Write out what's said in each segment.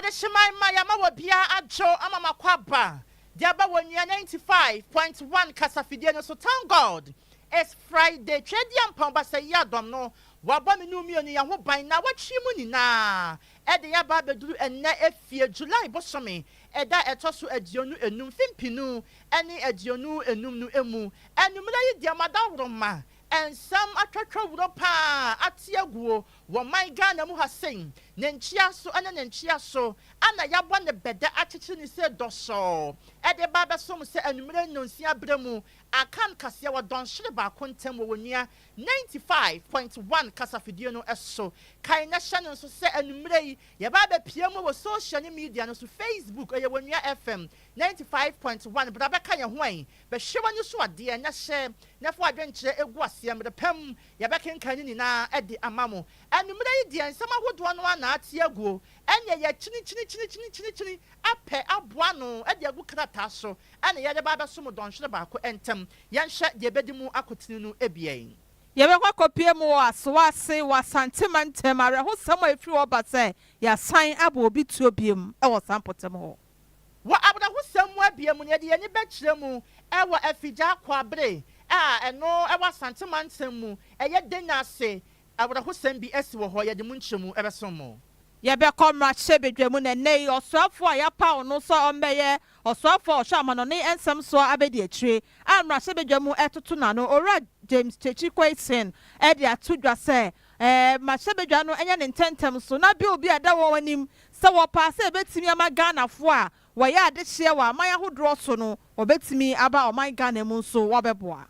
Adeshimai Mayama Wabia Ajo Amama Kwaba. Diaba 95.1 Casafidiano. So thank God. It's Friday. Chediam Pamba say Yadom no. Wabaminu ni yahu by now. What chimuni na? Ede Ababio and na efie July bosomi. Eda etosu edionu enum fimpinu. Any edionu enum nu emu. Enumula diamada roma. And some atratwa wuropa atiaguo wo my Ghana mu hasen nenchia so ana nenchia so ana yabwa ne beda achichi ni se doso ede baba so mu se anumere nonsia bremu akan kase wa donhire ba kontem wo nia 95.1 kasafidie no eso kai na hye so se anumere yi ye baba piem wo social media no so Facebook ye wonia FM 95.1 braba kan ye hoan be hyewa ni so ade na hye na fo adwenkyere egu asiamre pam ye be kenkan ni na ede amamo anumere yi de nsama hodo no na atiaguo enye ye chini apɛ aboa no ade agu krata so ane ye de baba so mu donhwere ba ko entem ye nhye de bedi mu akotini no ebien ye be kwa kopie mu asowase wasantimantem are ho sam afiri oba se ya san aba obi tuo biem e wo sampotem ho wo abda ho sam mu abiem ne de ye ni bekyere mu e wo afigya kwabre eno e wasantimantem mu eye denya se abda ho sam bi esi wo ho ye de mu nkyemu e besom mo ye be komra chebedwemu ne nei osofo ya pawo no so ombeye osofo hwamano ne ensem so abedi akire amra chebedwemu etoto na no ora James Chechi Kwesen e de atodwa se ma chebedwa no enya ne ntentem so na bi obi ada wo wanim se wo pa se betimi ama Ghana fo a wo ya ade hye wa aman ahodro so no obetimi aba oman Ghana mu so wo beboa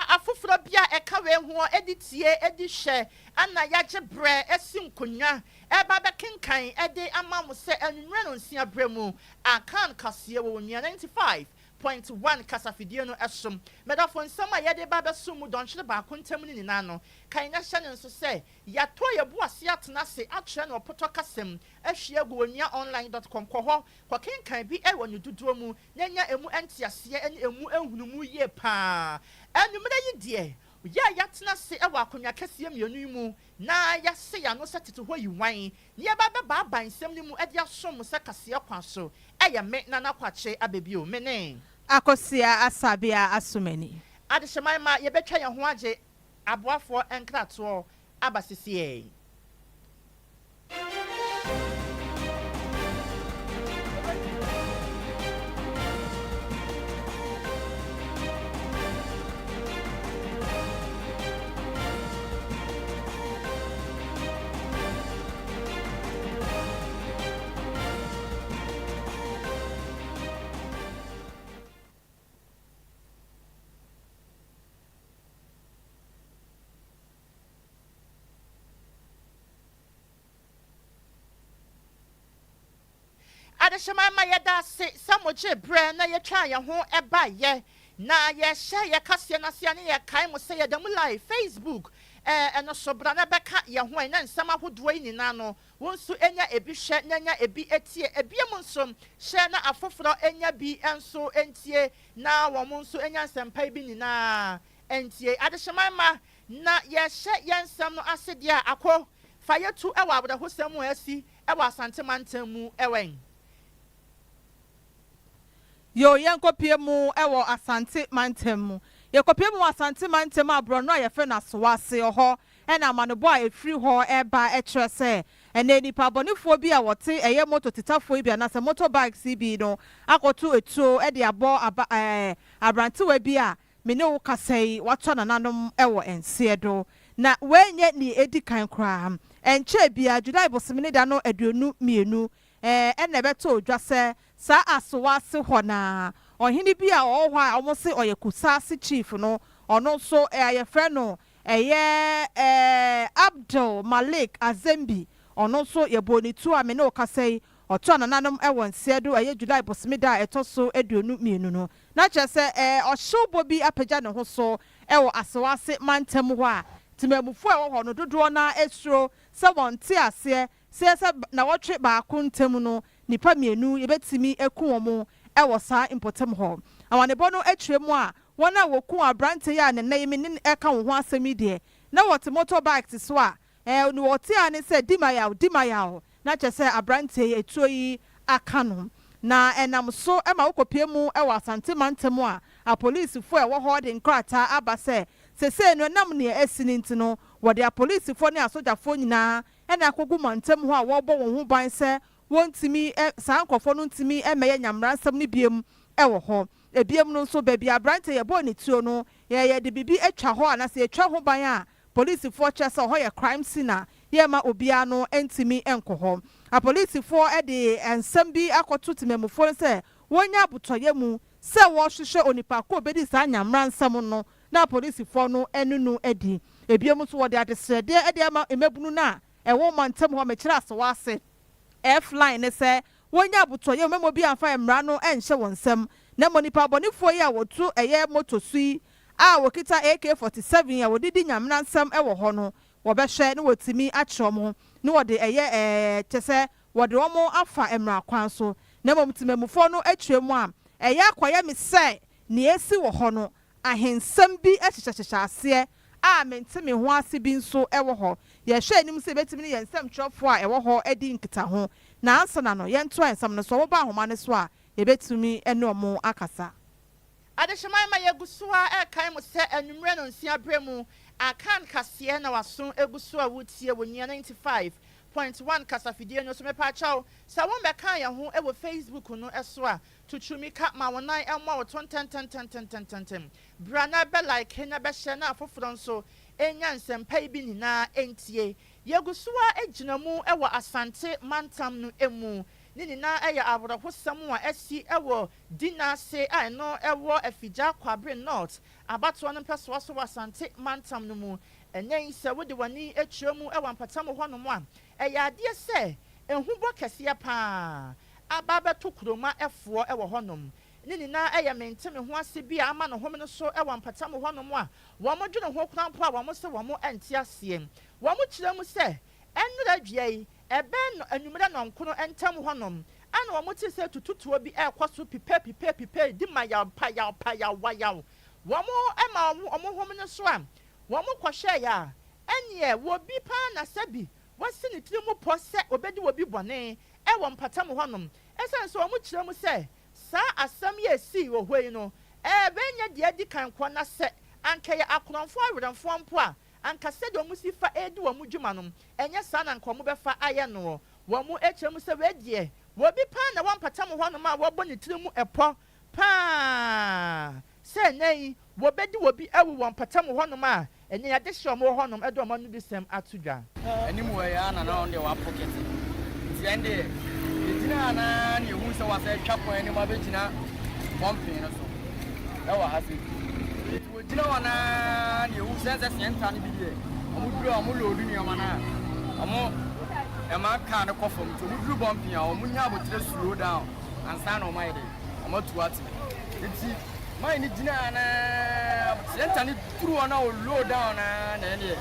afufuro bia eka we ho editie edihye ana yaje bre esinkonya eba be kenkan ede amamu se anwure no nsia bremu akan kase wo nya 95.1 kasafidie no esom medafo nsama yede ba besumu donhwere ba kontem ni nina no kan nya hye nso se yato ye boase atena se atwe no poto kasem ahwie go onia online.com kwo kenkan bi e wonu duduo mu nya emu entiase emu ehunu mu ye pa anumere yi de ya tena se e wa akonya kase mienu mu na ya se ya no setete ho yiwan ne ba bansem ni mu e de asom se kase kwa so e ye me na Kwakye Ababio mene Akosua Asabea Asomaning adehyeman ma ye betwa ye ho age aboafo enkrato abasisiye adehyeman ma ye da se samoje bre na ye twa ye ho eba ye na ye hye ye kase na se ne ye kai mo se ye da mu live Facebook eno sobra na beka ye ho na nsama hodo yi nina no wonsu enya ebi hye na nya ebi etie ebiem nso hye na afoforo enya bi enso entie na wo nso enya nsempa bi nina entie adehyeman ma na ye hye ye nsam no asede a akọ fa ye tu ewa abda hosam asi ewa asantemantam mu ewen yo yenkopie mu ewo asante mantem mu yekopie mu asante mantem abro no ye fe na sowase ho ena manebo a efiri ho eba ekire se ene nipa bonifo bi a wote eye moto titafo bi na se motorbike CB no akoto etuo e de abo abrantewa bi a me ne wo kasai wato nananom ewo ense do na wenye ni edi kan kra enche bia July bosemene da no aduonu mienu ene beto odwa se sa asowase hona ohini bi a ohwa a omose oyekusase chief no ono so ayefre no Abdul Malik Azembi ono so yeboni tu amene okasai oto nananom ewo nsiedo July bosemeda etoso aduonu mienu no na chese ohwubo bi apagya ne ho so ewo asowase mantem ho a timamufu ewo ho no dodo na esro se wonte ase se na wotwe ba akontem no nipa mienu yebetimi eku omo ewo sa impotem ho awanebo no atwemu a wona woku abrante ya ne nayimi ne eka wo ho asemi de na wote motorbike so a ni wote ane se dimaya na kyerɛ sɛ aberante etuo yi aka no na ɛnam so ɛma wokɔpie mu ɛwɔ asante mantam a apolisifoɔ ɛwɔ hɔ de nkrataa aba sɛ sesei no nam nea asi ne nti no wɔde apolisifoɔ ne asogyafoɔ nyinaa ɛna akɔgu mantam hɔ a wɔbɔ wɔn ho ban sɛ wɔntumi saa nkɔfoɔ no ntumi ɛmɛyɛ nyamransɛm no biem ɛwɔ hɔ ebiem no nso baabi aberante yɛbɔ ne tuo no yɛde biribi atwa hɔ anasɛ yɛtwa ho ban a polisifoɔ kyerɛ sɛ hɔ yɛ crime scene a yɛma obiara no ntumi nkɔ hɔ apolisifoɔ de nsɛm bi akɔto temamufoɔ sɛ wɔnya abotɔyɛ mu sɛ wɔhwehwɛ onipa ko obɛdi saa nyamransɛm no na apolisifoɔ no ɛne no adi ebiem nso wɔde adesrɛdeɛ de ama mmabunu no a ɛwɔ mantam hɔ mekyerɛ asɛwɔ ase f-line ne sɛ wɔnya abotɔyɛ mu mmɛmɔ bi amfa mmara no nhyɛ wɔn nsɛm na mmɔ nipa abɔnefoɔ yi a wɔtu ɛyɛ moto so yi a wɔkita AK-47 a wɔdidi nyamransɛm ɛwɔ hɔ no wɔbɛhwɛ ne wɔtumi akyerɛ mo ne wɔde ɛyɛ kyɛ sɛ wɔde wɔn afa mmara kwan so na mmom temamufoɔ no atwere mu a ɛyɛ akɔyɛ me sɛ nea esi wɔ hɔ no ahensɛm bi ahyehyɛhyehyɛ aseɛ a mente me ho ase bi nso ɛwɔ hɔ yɛhwɛ anim sɛ ebɛtumi ne yɛn nsɛmtwerɛfoɔ a ɛwɔ hɔ adi nkita ho na ansa na no yɛnto nsɛm no so wɔba ahoma ne so a yɛbɛtumi ɛne ɔmo akasa adehyemai ma yɛgu so a ɛkae mo sɛ anwummerɛ no nsia berɛ mu akan kaseɛ na waso egu so a wotie wɔ nia 95.1 kasafidie no so mepakyɛw sɛ wɔn bɛka yɛn ho ɛwɔ Facebook no ɛso a tutumi ka ma wɔn nan ɛmo a wɔtɔn tɛntɛntɛntɛntɛntɛntɛm bra na bɛ like na bɛhyɛ na afoforɔ nso enya nsɛmpa yi bi nyinaa entie yɛgu so a egyina mu ɛwɔ asante mantam no emu ne nyinaa ɛyɛ aborɔhosɛm a ɛsi ɛwɔ dinase a ɛno ɛwɔ afigya kwabre north abatoɔ no mpɛsoa so wɔ asante mantam no mu ɛnɛ yi sɛ wode w'ani akyerɛ mu ɛwɔ mpatam hɔ nom a ɛyɛ adeɛ sɛ ehubɔ kɛseɛ paa aba bɛto kuroma ɛfoɔ ɛwɔ hɔ nom ne nyinaa ɛyɛ mente me ho ase bi a ama ne home no so ɛwɔ mpatam hɔ nom a wɔn dwene ho korampo a wɔn sɛ wɔn ɛnte aseɛ wɔn kyerɛ mu sɛ ɛnnura dua yi ɛbɛn no anwummerɛ nɔnko no ntam hɔ nom ana wɔn te sɛ tututuo bi ɛkɔ so pipɛ di ma yaw wɔn ɛma wɔn home no so a wɔn kɔhwɛ ya ɛneɛ wɔbi paa na sɛbi wɔsi ne tiri mu pɔ sɛ obɛdi wɔbi bɔne ɛwɔ mpatam hɔ nom ɛsɛn so wɔn kyerɛ mu sɛ saa asɛm yɛ esi wɔ hɔ yi no ɛbɛnyɛ deɛ di kan kɔ na sɛ ankɛyɛ akoranfoɔ awerɛmfoɔ mpo a anka sɛ deɛ wɔn si fa edi wɔn dwuma no ɛnyɛ saa na nka wɔn bɛfa ayɛ no wɔn kyerɛ mu sɛ wɔadiɛ wɔbi paa na wɔn mpatam hɔ nom a wɔbɔ ne tiri mu ɛpɔ paa sɛ ɛnɛ yi wɔbɛdi wɔbi ɛwɔ wɔn mpatam hɔ nom a ɛnɛ yɛde hyɛ wɔn hɔ nom ɛde wɔn ano de sɛm ato dwa. Anim wɔ yɛ ana na wɔn de wɔ apɔkɛte nti ɛn de egyina ana ne ehu sɛ wɔasɛ atwa pɔn anim abɛgyina pɔmpin no so ɛwɔ ha se wɔgyina hɔ na ne ehu sɛ sɛnta no bi deɛ ɔmo duru a ɔmo loodu nneɛma no a ɔmo ɛma kaa no kɔ fam nti ɔmo duru pɔmpin a ɔmo nya abotire slow down ansa na ɔmo ayɛ de ɔmo atu ate nti mine ni gyina na sɛnta no duru hɔ na ɔlow down na ɛneɛ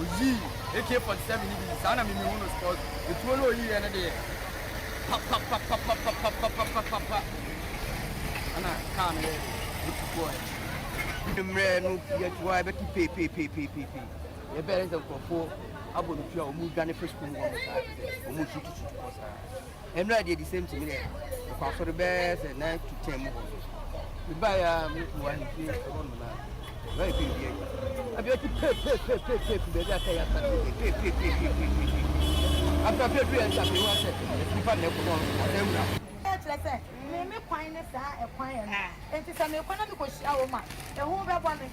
oyi AK-47 ni bi saa na mimi hu no sport etuo no oyi yɛ ne deɛ pa ana kaa no yɛ etuo yɛ mmerɛ no yɛtuwa yɛbɛtu pee yɛbɛrɛ sɛ nkurɔfoɔ abɔ no pia ɔmu dwane fa sukuu mu hɔ no saa ɔmu tutu hɔ saa mmerɛ deɛ the same thing dɛ ɛkɔ asɔre bɛɛ sɛ 9 to 10 mu hɔ mebaeɛ a mewa ne fie ɛwɔ no na very big deal. Abi o ti pay be that say pay. After pay and say we want say if I never come on say me kwan ne saa e kwan ya. Enti say me kwan na me ko hia wo ma. E ho be bɔ me.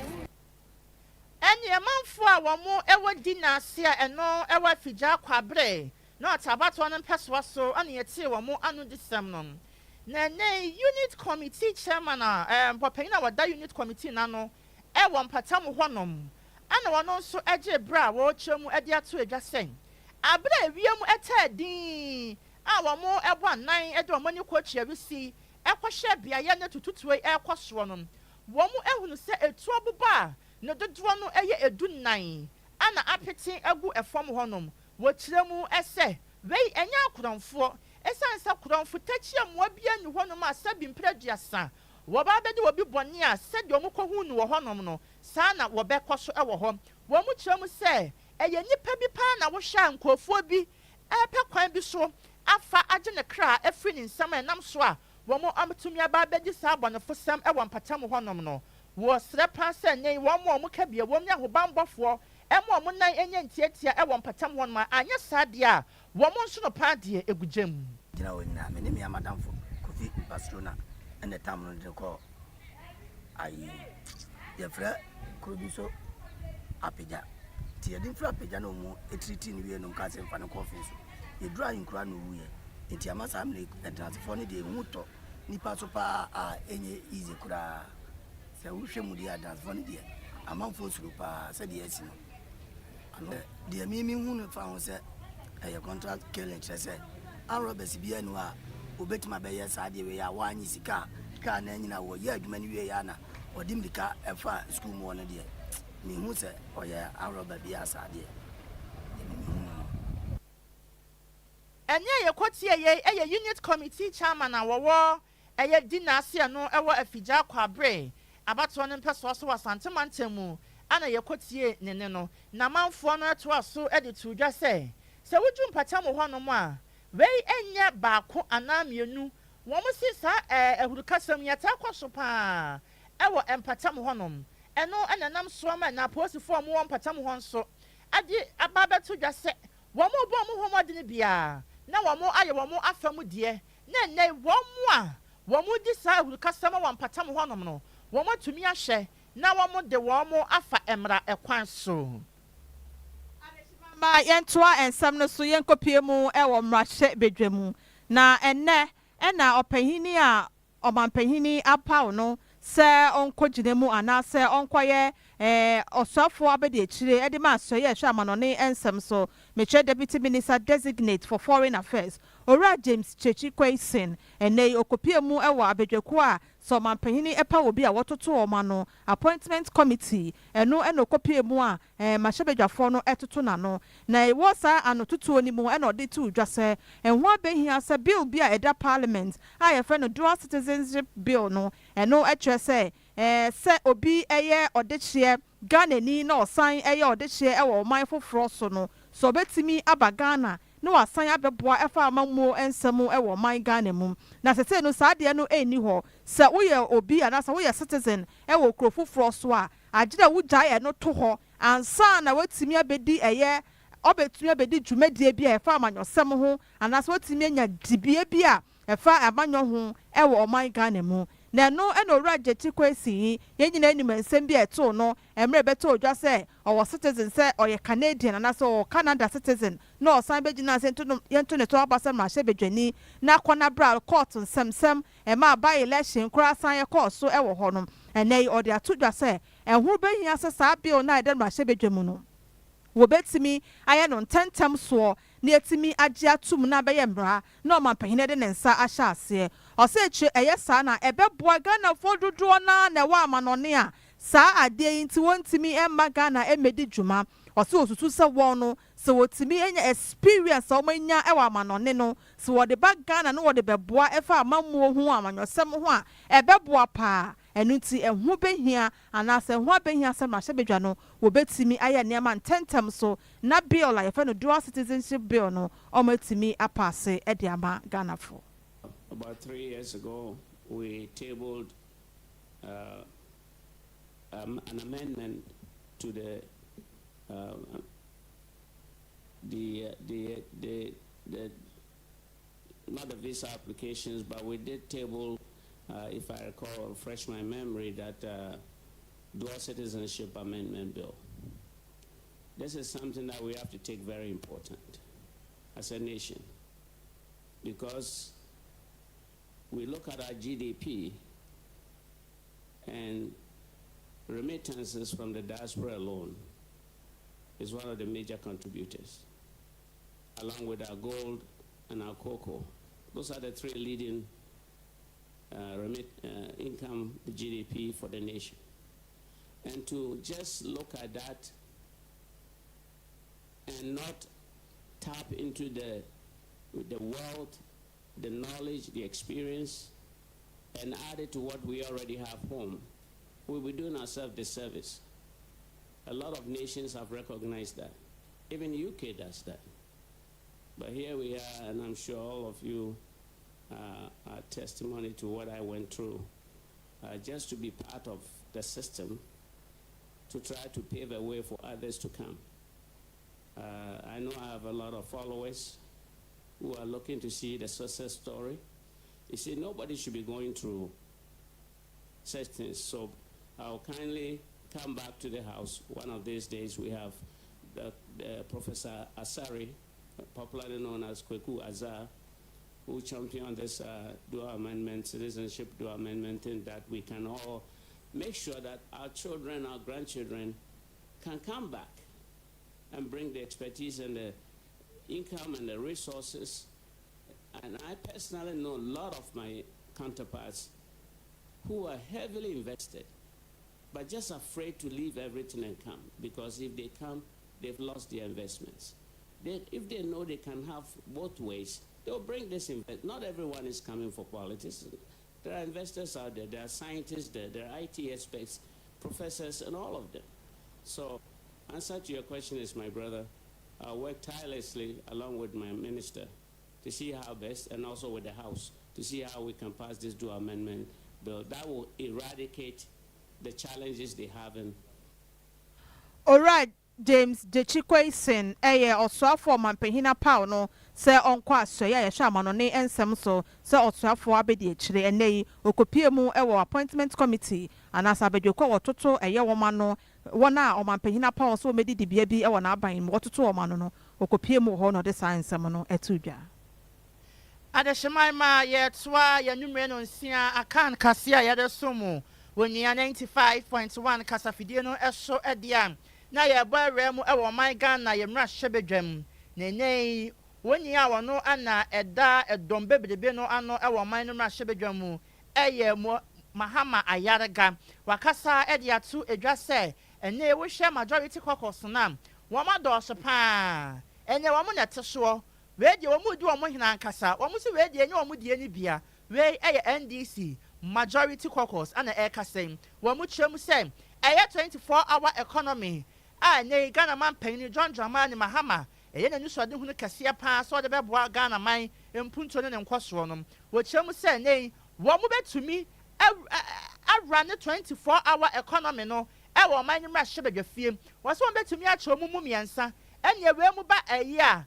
Ɛne manfo a wɔn ɛwɔ dinase a ɛno ɛwɔ afigya kwabre na ɔtabato no mpɛsoa so ane yɛtie wɔn ano de sɛm no. Na ne unit committee chairman a mpɔpanyin a wɔda unit committee na no ɛwɔ mpatam hɔ nom ana wɔn nso ɛgye bra a wɔrekyerɛ mu ɛde ato adwa sɛn abra ewiem ɛtɛ din a wɔn ɛbɔ anan ɛde wɔn ani kɔ kyerɛ si ɛkɔhyɛ beaeɛ ne tututuo ɛkɔ soɔ no wɔn ehunu sɛ etu ɔboba ne dodoɔ no ɛyɛ edunan ana apete egu ɛfam hɔ nom wɔkyerɛ mu ɛsɛ wei ɛnyɛ akoranfoɔ ɛsan sɛ akoranfo tɛkyia mmoa bi ani hɔ nom a sɛbi mpiraduasa wɔba bɛde wɔbi bɔne a sɛdeɛ ɔmo kɔhu no wɔ hɔnom no saa na wɔbɛkɔ so ɛwɔ hɔ wɔn mu kyerɛ mu sɛ ɛyɛ nipa bi paa na wɔhwɛ nkurɔfoɔ bi ɛpɛ kwan bi so afa agye ne kra afiri ne nsɛm a ɛnam so a wɔn amatumi aba abɛgye saa abɔnefo sɛm ɛwɔ mpatam hɔnom no wɔsrɛ paa sɛ nnɛ wɔn a wɔka bia wɔn nyɛ ahobanbɔfoɔ ɛmo wɔn nan ɛnyɛ ntiatia ɛwɔ mpatam hɔnom a anyɛ saa deɛ a wɔn nso no paa deɛ egu gyam. gyina wɔ nyinaa me ne me amadamfo Kofi Barcelona ɛna tam no de kɔ ayi yɛfrɛ kuro bi so apagya nti yɛde mfiri apagya no mu ɛtiriti no wie nom ka sɛ mfa no kɔfe so yɛduru ayenkora no wuyɛ nti ama saa mene ɛdansefoɔ no deɛ ɛhu tɔ nipa so paa a ɛnyɛ easy koraa sɛ wohwɛ mu deɛ adansefoɔ no deɛ amanfoɔ suro paa sɛdeɛ asi no ano deɛ mimi hu no fa ho sɛ ɛyɛ contract killing kyerɛ sɛ arobɛsi bia no a obɛtumi abɛyɛ saa deɛ wei a wɔanye sika kaa na nyina wɔyɛ adwuma no wie yɛ na wɔde mmirika ɛfa school mu no deɛ mehu sɛ ɔyɛ arɔba bi asa deɛ ɛnyɛ yɛ kɔtie yɛ ɛyɛ unit committee chairman a wɔwɔ ɛyɛ dinase no ɛwɔ afigya kwabre abatoɔ no mpɛsoɔ so wɔ asantemantam mu ana yɛ kɔtie ne no na manfoɔ no ɛtoa so ɛde to dwa sɛ wodwu mpatam hɔnom a wei ɛnyɛ baako anaa mmienu wɔn si saa ahurukasɛm yɛtaa kɔ so paa ɛwɔ mpatam hɔnom ɛno ɛna nam soɔ ma na apolisifoɔ mo wɔ mpatam hɔ nso ade aba bɛto dwa sɛ wɔn bɔ mo homɔden bia na wɔn ayɛ wɔn afa mu deɛ na nnɛ wɔn di saa ahurukasɛm wɔ mpatam hɔnom no wɔn atumi ahyɛ na wɔn de wɔn afa mmara ɛkwan so. Ma yɛntoa nsɛm no so yɛnkɔpie mu ɛwɔ mmarahyɛ bedwa mu na ɛnɛ ɛna ɔpanyini a ɔmanpanyini apaw no sɛ ɔnkɔgyina mu anaasɛ ɔnkɔyɛ ɔsɔfoɔ abɛde akyire ɛde ma asɔyɛ ɛhwɛ amanɔne nsɛm so mekyerɛ deputy minister designate for foreign affairs owura James Chechi Kwesen ɛnɛ okopie mu ɛwɔ abadwaku a sɛ ɔmanpanyini ɛpa obi a wɔtoto ɔma no appointment committee ɛno ɛna okopie mu a mahyɛbadwafoɔ no ɛtoto n'ano na ɛwɔ saa anototoɔ no mu ɛna ɔde to dwa sɛ ɛho abɛhia sɛ bill bi a ɛda parliament a yɛfrɛ no dual citizenship bill no ɛno ɛkyerɛ sɛ obi ɛyɛ ɔdekyeɛ Ghanani na ɔsan ɛyɛ ɔdekyeɛ ɛwɔ ɔman foforɔ so no so ɔbɛtumi aba Ghana na wasan abɛboa ɛfa amammuo nsɛm ɛwɔ ɔman Ghana mu na sɛsɛ no saa deɛ no ɛnni hɔ sɛ woyɛ obi anaasɛ woyɛ citizen ɛwɔ kuro foforɔ so a agyina wogyaeɛ no to hɔ ansa na watumi abɛdi ɛyɛ ɔbɛtumi abɛdi dwumadie bi a ɛfa amanyɔsɛm ho anaasɛ watumi anya dibie bi a ɛfa amanyɔ ho ɛwɔ ɔman Ghana mu na no ɛna owura Chechi Kwesi yɛn nyinaa anim nsɛm bi ɛtoo no mmerɛ bɛtɔ odwa sɛ ɔwɔ citizen sɛ ɔyɛ Canadian anaasɛ ɔwɔ Canada citizen na ɔsan bɛgyina sɛ yɛnto ne to aba sɛ mmarahyɛ badwani na akɔna bra court nsɛmsɛm ɛma aba election koraa san yɛ kɔɔ so ɛwɔ hɔ no ɛnɛ yi ɔde ato dwa sɛ ɛho bɛhia sɛ saa bill na ɛda mmarahyɛ badwa mu no wɔbɛtumi ayɛ no ntɛntɛm soɔ na yɛtumi agye atum na bɛyɛ mmara na ɔmanpanyin de ne nsa ahyɛ aseɛ ɔsɛ akyire ɛyɛ saa na ɛbɛboa Ghanafoɔ dodoɔ na ɛwɔ amanɔne a saa adeɛ yi nti wɔntumi ɛmma Ghana ɛmɛdi dwuma ɔsɛ osusu sɛ wɔn no sɛ wɔtumi anya experience a wɔanya ɛwɔ amanɔne no sɛ wɔde ba Ghana na wɔde bɛboa ɛfa amammuo ho amanyɔsɛm ho a ɛbɛboa paa ɛno nti ɛho bɛhia anaasɛ ɛho abɛhia sɛ mmarahyɛ badwa no wɔbɛtumi ayɛ nneɛma ntɛntɛm so na bill a yɛfɛ no dual citizenship bill no ɔmatumi apaase ɛde ama Ghanafoɔ. About 3 years ago, we tabled an amendment to not the visa applications, but we did table, if I recall, refresh my memory, that dual citizenship amendment bill. This is something that we have to take very important as a nation, because we look at our GDP and remittances from the diaspora alone is one of the major contributors, along with our gold and our cocoa. Those are the three leading income GDP for the nation. And to just look at that and not tap into the wealth, the knowledge, the experience, and add it to what we already have home, we'll be doing ourselves disservice. A lot of nations have recognized that. Even UK does that. But here we are, and I'm sure all of you are testimony to what I went through. Just to be part of the system, to try to pave a way for others to come. I know I have a lot of followers who are looking to see the success story. You see, nobody should be going through such things. So I'll kindly come back to the house. One of these days we have the Professor Asari, popularly known as Kweku Azar, who championed this dual amendment, citizenship dual amendment, and that we can all make sure that our children, our grandchildren can come back and bring the expertise and the income and the resources. And I personally know a lot of my counterparts who are heavily invested, but just afraid to leave everything and come, because if they come, they've lost their investments. If they know they can have both ways, they'll bring this investment. Not everyone is coming for politics. There are investors out there, there are scientists there are IT experts, professors, and all of them. So, answer to your question is, my brother, I'll work tirelessly along with my minister to see how best, and also with the House, to see how we can pass this dual amendment bill. That will eradicate the challenges they have in. All right, James Dechikwesin, Osuafo Mampehina Pao no, say Onua Asoya Yeshama no ne ensem so, say Osuafo abedi echire ene okopie mu ewo appointment committee, and as abedwekwa wototo woma no, wona Omampehina Pao so medidi bia bi ewo na aban mu wototo woma no, okopie mu ho no de sa ensem no etudwa. Adeshemaima yetwa ya numre no nsia akan kasea ya de somu wonia 95.1 kasafidie no eso edia na ye bware mu ewo man Ghana ye mra hyebedwam nenei wonia wono ana eda edom bebrebe no ano ewo man no mra hyebedwam mu eye mo Mahama Ayarega wakasa edia tu edwa se ene wo hwe majority caucus na wo ma do so pa enye wo mo nete so we die wo mu di wo mo hina nkasa wo mu se we die enye wo mu die ni bia we eye NDC majority caucus ana ekasem wo mu kyerem se eye 24-hour economy a ne Ghana man panyin John Dramani Mahama eye na nusode hunu kase pa so de beboa Ghana man empunto ne nkwoso no wo kyerem se ne wo mu betumi run the 24-hour economy no e wo man nimra hyebedwa fie wo so betumi a kyerem mu miensa ene we mu ba ayi a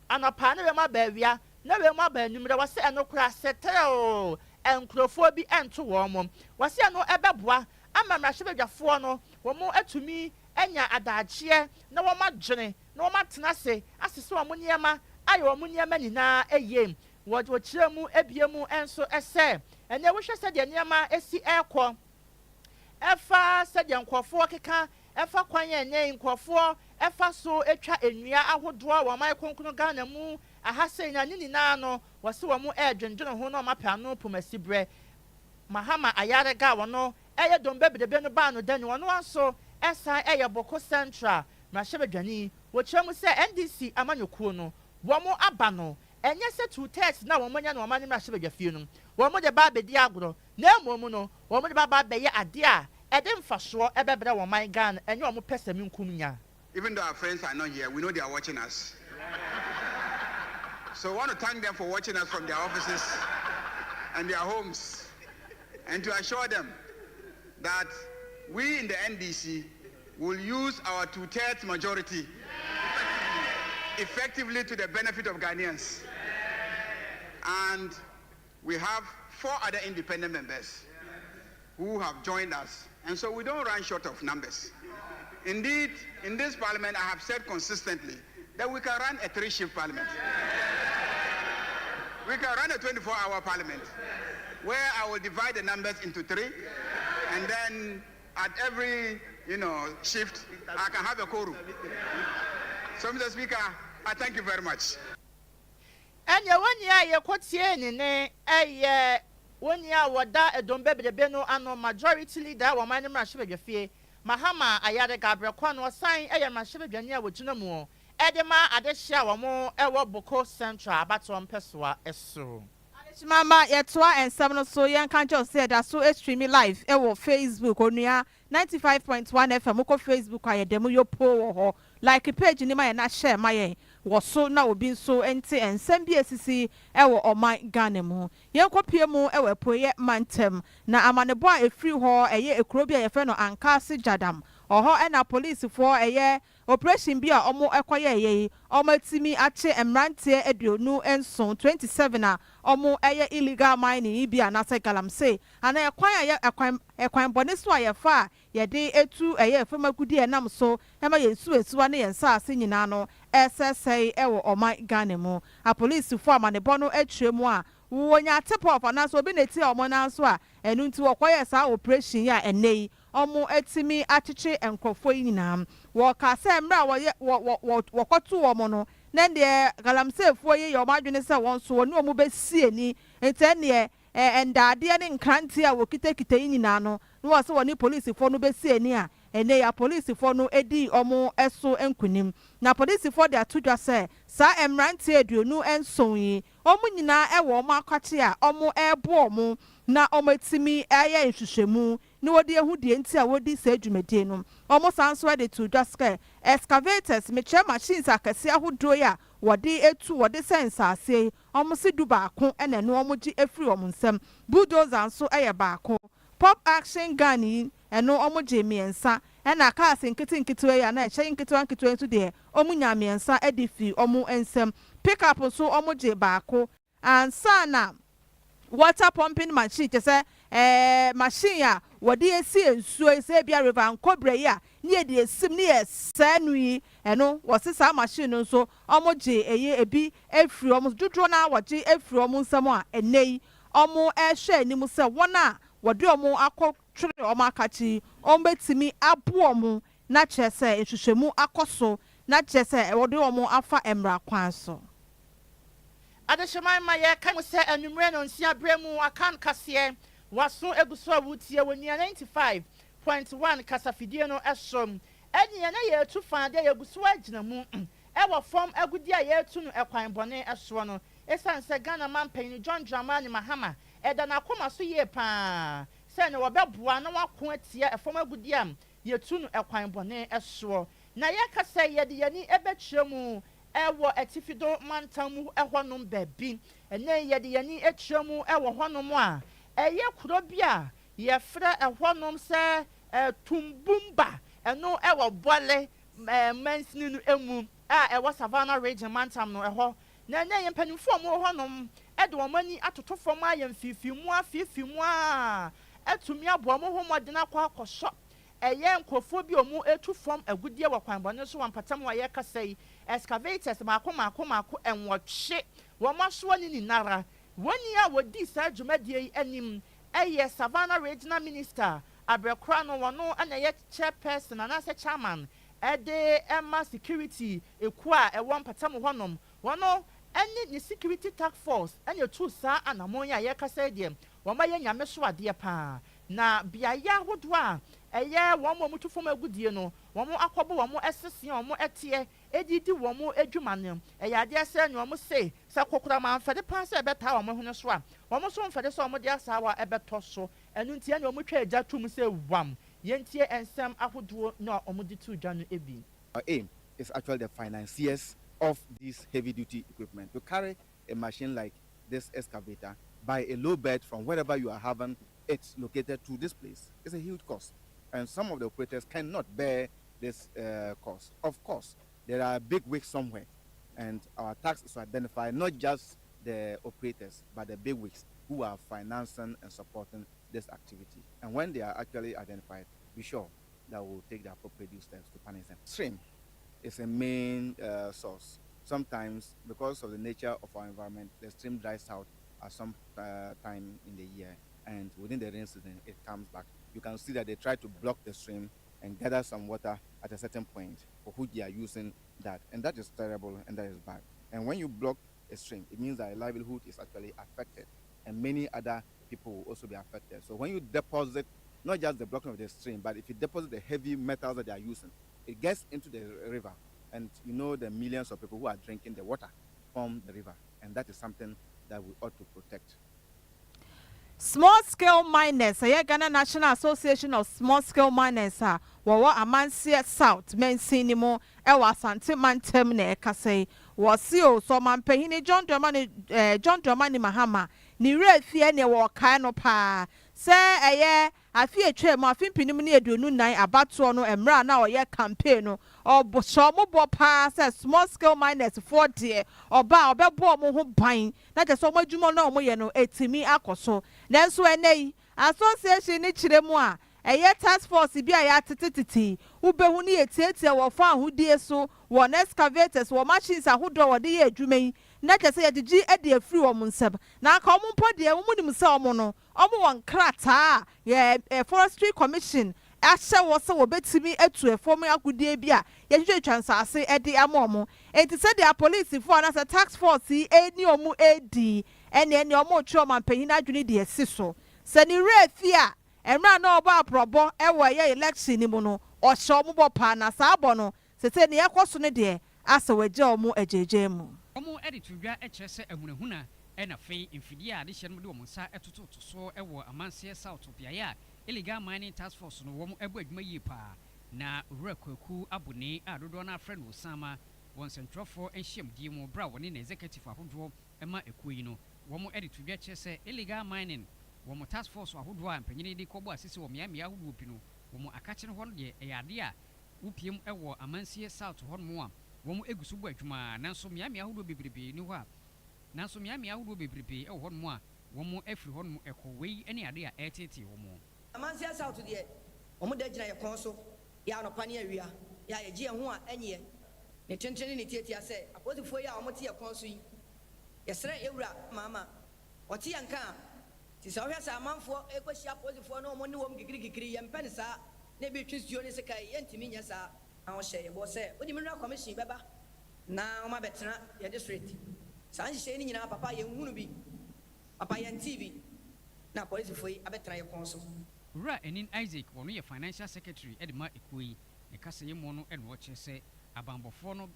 anapa ne we ma ba awia na we ma ba numre wo se enokura setel enkrofo bi ento wo mo wo se no ebeboa amamra hyebedwafo no wo mo atumi enya adagye na wo ma dwene na wo ma tena se asese wo mo niema aye wo mo niema nyina eye wo kyeremu ebiemu enso ese ene wo hwese de niema esi ekọ efa se de nkofo keka efa kwanye ene nkofo efa so etwa enua ahodo wo man konkunu Ghana mu ahase nya nyina no wo se wo mo edwendwene ho no mapa no pomasibre Mahama Ayarega wono eye dombebedebe no ba no dani wono anso esa eye Boko Central mahebedwani wo kyeremu se NDC amanyokuo no wo mo aba no enye se two tests na wo manya no wo mani mahebedwafie no wo mo de ba bedi agoro na emom no wo mo de ba beye ade a ede mfaso ebebre wo man Ghana enye wo mo pesami nkumnya. Even though our friends are not here, we know they are watching us. So I want to thank them for watching us from their offices and their homes, and to assure them that we in the NDC will use our 2/3 majority effectively to the benefit of Ghanaians. And we have 4 other independent members who have joined us, and so we don't run short of numbers. Indeed, in this parliament, I have said consistently that we can run a 3-shift parliament. We can run a 24-hour parliament where I will divide the numbers into 3, and then at every shift, I can have a quorum. So, Mr. Speaker, I thank you very much. And you one year you quote ne a 1 year wada edombebedebe no ano majority leader wo man nimra hyebedwafie Mahama Ayarega Brekwan was sign eye mahebedwane a wogina mu edema adehia wo mo ewo Boko Central abato mpesoa eso Mama yetwa ensem no so yen kan jo say that so stream live ewo Facebook onua 95.1 FM ko Facebook ayedemu yo po wo ho like page ni ma ye na share ma ye wɔso na obi nso nte nsɛm bi esisi ɛwɔ ɔman Ghana mu yɛnkɔpie mu ɛwɔ apueyɛ mantam na amanebɔ a efiri hɔ ɛyɛ ekuro bi a yɛfrɛ no Ankasi Jadam ɔhɔ ɛna polisifoɔ ɛyɛ operation bi a ɔmo ɛkɔyɛ ɛyɛ ɔmo atimi akye mmeranteɛ aduonu nson 27 a ɔmo ɛyɛ illegal mining yi bi a nasa galamsey ana ɛkwan bɔne so a yɛfa a yɛde etu ɛyɛ fam agudi ɛnam so ɛma yɛn suasuwa ne yɛn saase nyinaa no ɛsɛsɛe ɛwɔ ɔman Ghana mu apolisifoɔ amanebɔ no atwa mu a wɔnya tip-off anaasɛ obi na eti a ɔmo nan so a ɛnu nti wɔkɔyɛ saa operation yi a ɛnɛ yi ɔmo atimi akyekye nkurɔfoɔ yi nyinaa wɔka sɛ mmerɛ a wɔkɔto wɔn no na deɛ galamseyfoɔ yi yɛ ɔmo adwene sɛ wɔn so wɔne ɔmo bɛsie ni nti ɛneɛ ndaadeɛ ne nkranteɛ a wɔkitakita yi nyinaa no na wɔ sɛ wɔne polisifoɔ no bɛsie ni a ɛnɛ yɛ polisifoɔ no edi ɔmo ɛso nkunim na polisifoɔ de ato dwa sɛ saa mmeranteɛ aduonu nson yi ɔmo nyinaa ɛwɔ ɔmo akɔkye a ɔmo ɛɛbo ɔmo na ɔmo etimi ɛyɛ nhwehwɛmu na wɔde ehu deɛ nti a wɔdi saa dwumadie no ɔmo san so ɛde to dwa sɛ excavators mekyerɛ machines akɛse ahodoɔ yi a wɔde sɛ nsaase yi ɔmo si du baako ɛna ɛno ɔmo gye efiri ɔmo nsam bulldozer nso ɛyɛ baako pop action gun yi ɛno ɔmo gye mmiɛnsa ɛna cars nketewa yi a na ɛhyɛ nketewa nso deɛ ɔmo nya mmiɛnsa ɛde fi ɔmo nsam pickup nso ɔmo gye baako ansa na water pumping machine kyɛ sɛ machine a wɔde esi nsuo sɛ ebia river nkɔbrɛ yi a ne yɛ de esim ne yɛ sɛɛ no yi ɛno wɔsi saa machine no nso ɔmo gye ɛyɛ ebi efiri ɔmo dodoɔ na wɔgye efiri ɔmo nsam a ɛnɛ yi ɔmo ɛhwɛ anim sɛ wɔn a wɔde ɔmo akɔtwere ɔmo akakyi ɔmo betumi abo ɔmo na kyerɛ sɛ nhwehwɛmu akɔ so na kyerɛ sɛ wɔde ɔmo afa mmara kwan so. Adesheman ma ye kan se anumre no nsia bremu akan kaseɛ waso eguso awutie wonia 95.1 kasafidie no ɛsom ɛnyɛ na ye tu fan de eguso agina mu ɛwɔ fam agudi a ye tu no ɛkwan bɔne ɛso no esan se Ghana man panyin John Dramani Mahama ɛda na koma so ye pa sɛ ne wɔbɛboa na wako atia ɛfam agudi am ye tu no ɛkwan bɔne ɛso na ye kasa ye de yani ɛbɛkyerɛ mu ɛwɔ atifido mantamu ɛhɔnom baabi ɛnɛ yɛde yɛni akyerɛ mu ɛwɔ hɔnom a ɛyɛ kuro bi a yɛfrɛ ɛhɔnom sɛ tumbumba ɛno ɛwɔ bɔle mansini no emu a ɛwɔ savannah region mantam no ɛhɔ na ɛnɛ yɛ mpanimfoɔ mu hɔnom ɛde wɔn ani atoto fam ayɛ mfifimu a ɛtumi aboa mo ho mɔden akɔ akɔsɔ ɛyɛ nkurɔfoɔ bi ɔmo etu fam agudie wɔ kwan bɔne so wɔ mpatam wɔ yɛ kasa yi excavators maako ɛnwɔtwe wɔn asoɔ ne nyinara wɔn a wɔdi saa dwumadie yi anim ɛyɛ savannah regional minister abɛkora no wɔn ɛna ɛyɛ chairperson anaasɛ chairman ɛde ɛma security eku a ɛwɔ mpatam hɔnom wɔn ɛne ne security task force ɛna etu saa anamɔn yi a yɛ kasa yi deɛ wɔn ayɛ nyame so adeɛ paa na beaeɛ ahodoɔ a ɛyɛ wɔn a wɔtu fam agudie no wɔn akɔbɔ wɔn ɛsese wɔn ɛteɛ edidi wɔn adwuma no ɛyɛ adeɛ sɛ ne wɔn sɛ kokora ma mfɛde paa sɛ ɛbɛtaa wɔn ho no so a wɔn so mfɛde sɛ wɔn de asawa ɛbɛtɔ so ɛnu ntia ne wɔn twɛ agya tum sɛ wam yɛntie nsɛm ahodoɔ na wɔn de tu dwa no ebi. Our aim is actually the financiers of this heavy duty equipment to carry a machine like this excavator by a low bed from wherever you are having it located to this place. It's a huge cost, and some of the operators cannot bear this cost. Of course, there are big wigs somewhere, and our task is to identify not just the operators, but the big wigs who are financing and supporting this activity. And when they are actually identified, be sure that we'll take the appropriate due steps to punish them. Stream is a main source. Sometimes, because of the nature of our environment, the stream dries out at some time in the year, and within the rain season, it comes back. You can see that they try to block the stream and gather some water at a certain point for which they are using that. And that is terrible and that is bad. And when you block a stream, it means that a livelihood is actually affected, and many other people will also be affected. So when you deposit, not just the blocking of the stream, but if you deposit the heavy metals that they are using, it gets into the river, and you know the millions of people who are drinking the water from the river, and that is something that we ought to protect. small scale miners Ghana National Association of Small Scale Miners wɔwɔ Amansie South Mensin ni mo ɛwɔ Asante Mantem na ɛkasa wɔsi o so mampanyini John Dramani Mahama ni refie ne wɔ kae no paa sɛ ɛyɛ afi etwa mu afi mpinim ne aduonu nan abatoɔ no emra na ɔyɛ campaign no ɔbɔ mo bɔ paa sɛ small scale miners for deɛ ɔba ɔbɛbɔ mo ho ban na kyɛ sɛ ɔmo adwuma na ɔmo yɛ no etimi akɔso nanso ɛnɛ association ne kyerɛ mu a ɛyɛ task force bi a yɛ atetetete wobɛhu ne yɛtiatia wɔ fa ahodie so wɔ excavators wɔ machines ahodoɔ wɔde yɛ adwuma yi na kyɛ sɛ yɛde gye ɛde afiri wɔn nsam na aka ɔmo mpo deɛ ɔmo nim sɛ ɔmo no ɔmo wɔ nkrataa yɛ forestry commission ahyɛ wɔ sɛ wɔbɛtumi atu ɛfɔm agodie bi a yɛhwehwɛ atwa nsase ɛde ama ɔmo enti sɛ deɛ apolisifoɔ anasɛ task force yi ɛni ɔmo ɛdi ɛne ɔmo otwe ɔmo mpanyin adwene deɛ ɛsi so sɛ ne werɛ fi a emra na oba aprɔbɔ ɛwɔ yɛ election ni mu no ɔhyɛ ɔmo bɔ paa na saa bɔ no sese ne yɛkɔ so ne deɛ asɛ wɔgye ɔmo agyegye mu ɔmo ɛde to dwa ɛkyerɛ sɛ ahunahuna ɛna fei mfidie a de hyɛ no de ɔmo nsa ɛtototo so ɛwɔ Amansie South beaeɛ a illegal mining task force no wɔn ɛbɔ adwuma yie paa na owura kwaku abone a dodoɔ no afrɛ no Osama wɔn nsɛntwerɛfoɔ nhyiamdie mu bra wɔne na executive ahodoɔ ɛma ekuo yi no wɔn ɛde to dwa kyerɛ sɛ illegal mining wɔn task force ahodoɔ a mpanyini de kɔbɔ asisi wɔ mmeammea ahodoɔ bi no wɔn akakye no hɔ no deɛ ɛyɛ adeɛ a wopiem ɛwɔ Amansie South hɔ no a wɔn egu so bɔ adwuma nanso mmeammea ahodoɔ bebrebe ni hɔ a nanso mmeammea ahodoɔ bebrebe ɛwɔ hɔ no a wɔn afiri hɔ no ɛkɔ wei ɛne adeɛ a ɛretete wɔn. Amansie South deɛ wɔn da gyina yɛ kɔn so yɛ anɔpa ne awia yɛ ayɛgye yɛn ho a ɛnyɛ ne tenten ne tietia sɛ apolisifoɔ yi a wɔn te yɛ kɔn so yi yɛsrɛ ewura maama ɔte yɛn kan ti sɛ ɔhwɛ sɛ amanfoɔ ɛkɔhyia apolisifoɔ na wɔn ne wɔn gigirigigiri yɛn mpɛ ne saa na ebi twi studio ne sika yi yɛntumi nyɛ saa na ɔhyɛ yɛbɔ sɛ wɔde mineral commission bɛba na wɔn abɛtena yɛ district saa nhyehyɛ ne nyinaa papa yɛn hunu bi papa yɛn ti bi na apolisifoɔ yi abɛtena yɛ kɔn so. Wura Enin Isaac wɔn yɛ financial secretary ɛde ma ekuo yi ne kasa yɛ mu no ɛna ɔkyerɛ sɛ abanbɔfoɔ no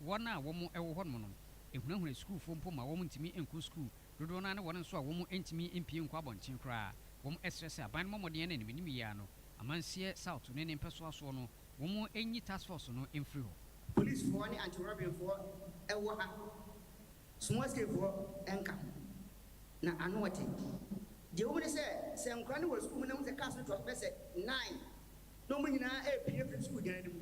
wɔn a wɔn ɛwɔ hɔ nom no ehunahuna sukuufoɔ mpo ma wɔn ntumi nkɔ sukuu dodoɔ naa ne wɔn nso a wɔn ntumi mpie nkɔ abɔnten koraa wɔn ɛsrɛ sɛ aban no mɔmɔden ne nim yia no Amansie South ne ne mpɛsoasoɔ no wɔn enyi task force no mfiri hɔ. Police foɔ ne anti-robbery foɔ ɛwɔ ha small scale foɔ ɛnka na ano ɔte deɛ wɔn sɛ nkura ne wɔ sukuu mu na wɔn sɛ cars no tɔ bɛ sɛ 9 na wɔn nyinaa ɛpie firi sukuu gyina ne mu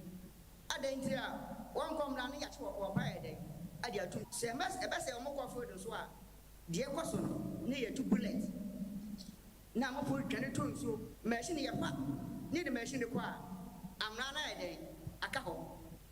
adan nti a wɔn nkɔm na ne yɛakye wɔ ba yɛ dɛ ade atum sɛ ɛbɛsɛ wɔn kɔ fo do so a deɛ kɔ so no ne yɛ tu bullet na mo fo twene to nsuo machine yɛ pa ne de machine kɔ a amna na yɛ dɛ aka hɔ.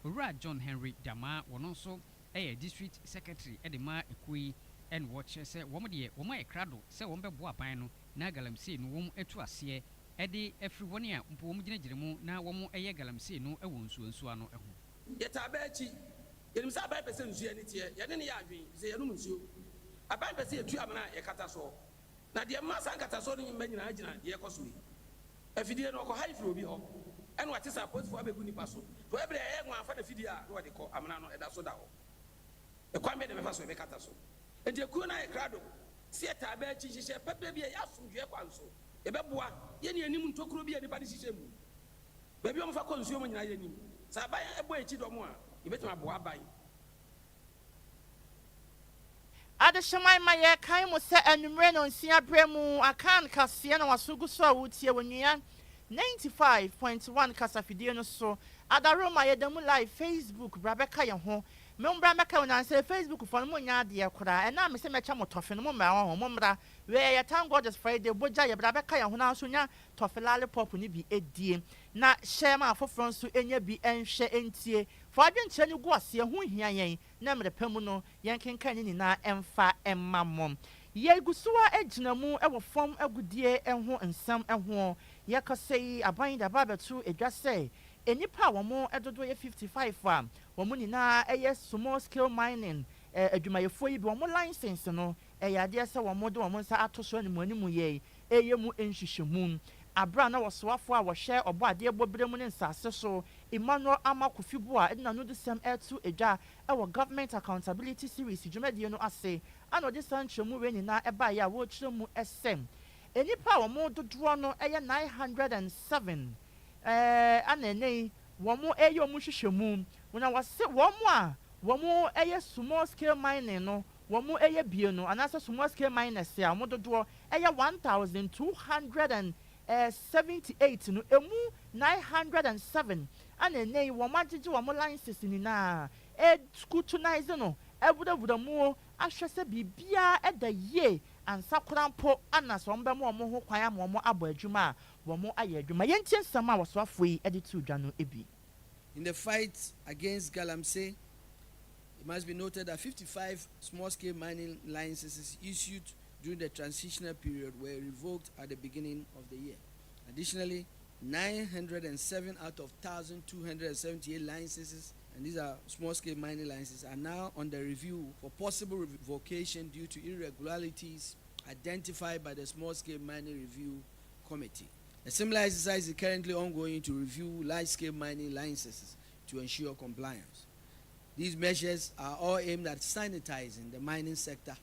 Owura John Henry Dama wɔn nso ɛyɛ district secretary ɛde ma ekuo yi ɛna wɔkyerɛ sɛ wɔn deɛ wɔn ayɛ krado sɛ wɔn bɛboa aban no na galamsey no wɔn atu aseɛ ɛde afiri wɔn a mpo wɔn gyinagyina mu na wɔn ɛyɛ galamsey no ɛwɔ nsuo no ɛho. Yɛta abɛɛkyi yɛnim sɛ aban pɛ sɛ nsuo ani teɛ yɛne ne yɛ adwen sɛ yɛnom nsuo aban pɛ sɛ yɛtu amena yɛkata soɔ na deɛ mma saa nkata soɔ no nyima nyinaa gyina deɛ ɛkɔ so yi afidie no ɔkɔha firi obi hɔ ɛna wate sɛ apolisifoɔ abɛgu nnipa so to ɛberɛ ɛyɛ nwa afa na fidie a na wɔde kɔ amena no ɛda so da hɔ ɛkwan bɛ de bɛfa so ɛbɛkata so enti ekuo no ayɛ krado sɛ yɛta abɛɛkyi hyehyɛ pɛpɛ bi a yɛasomdwoeɛ kwan so yɛbɛboa yɛne anim ntokuro bi a nnipa de hyehyɛ mu baabi a ɔmfa kɔ nsuo mu nyinaa yɛnim sɛ aban ɛbɔ akyi dɔ mu a yɛbɛtumi aboa aban. Adeshaman ma ye kan mo se anumre no nsia bremu akan kaseɛ na wasugu so a wotie wonua 95.1 kasafidie no so adaro ma ye damu live Facebook brabeka ye ho membra meka wona se Facebook fo no mo nya de kora na me se mecha mo tofe no mo ma ho mo mra we ye thank God this Friday boja ye brabeka ye ho na so nya tofe lollipop ni bi edie na share ma afoforo nso enya bi enhwe entie fo adwenkyerɛ ne gu ase ho hia yɛn na mre pamu no yɛn kenkan ni na emfa emma mom ye gusuwa egyina mu ɛwɔ fam agudie ɛho nsam ɛho ye kasɛyi aban da babetu edwa sɛ enipa wɔn ɛdodo yɛ 55 a wɔn nyinaa ɛyɛ small scale mining adwumayɛfoɔ yi bi wɔn license no ɛyɛ adeɛ sɛ wɔn de wɔn nsa ato so animu yɛ ɛyɛ mu nhyehyɛmu abra na wɔsoafo a wɔhwɛ ɔbɔ adeɛ bɔbere mu ne nsase so Emmanuel Amakofibu a ɛna no de sɛm ɛto edwa ɛwɔ government accountability series dwumadie no ase ana ɔde sankyerɛmu wei nyinaa ɛbaa yɛ a wɔrekyerɛ mu ɛsɛm enipa wo mo dodoɔ no ɛyɛ 907 anene wo mo ɛyɛ wo mo hwehwɛ mu na wɔse wo mo a wo mo ɛyɛ small scale mining no wo mo ɛyɛ bie no anasa small scale miners a mo dodoɔ ɛyɛ 1278 no emu 907 anene wo mo agye wo mo licenses ni na scrutinize no ebudabuda mu ahwɛ sɛ bibia ɛda yie ansa korampo anas wɔn bɛmo wɔn ho kwan ama wɔn abɔ adwuma a wɔn ayɛ adwuma yɛntie nsɛm a wɔsoafo yi ɛde tu dwa no ebi. In the fight against Galamsey, it must be noted that 55 small-scale mining licenses issued during the transitional period were revoked at the beginning of the year. Additionally, 907 out of 1,278 licenses, and these are small-scale mining licenses, are now under review for possible revocation due to irregularities identified by the Small-Scale Mining Review Committee. A similar exercise is currently ongoing to review large-scale mining licenses to ensure compliance. These measures are all aimed at sanitizing the mining sector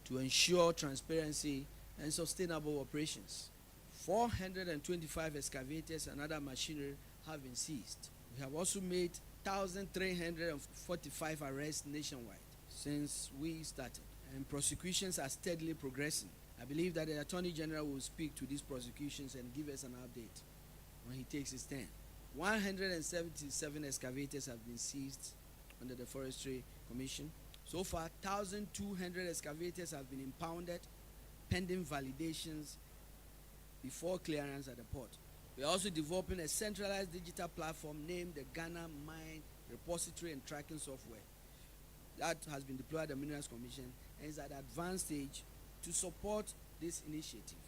to ensure transparency and sustainable operations. 425 excavators and other machinery have been seized. We have also made 1,345 arrests nationwide since we started, and prosecutions are steadily progressing. I believe that the Attorney General will speak to these prosecutions and give us an update when he takes his stand. 177 excavators have been seized under the Forestry Commission. So far, 1,200 excavators have been impounded pending validations before clearance at the port. We are also developing a centralized digital platform named the Ghana Mine Repository and Tracking Software that has been deployed at the Minerals Commission and is at an advanced stage to support this initiative.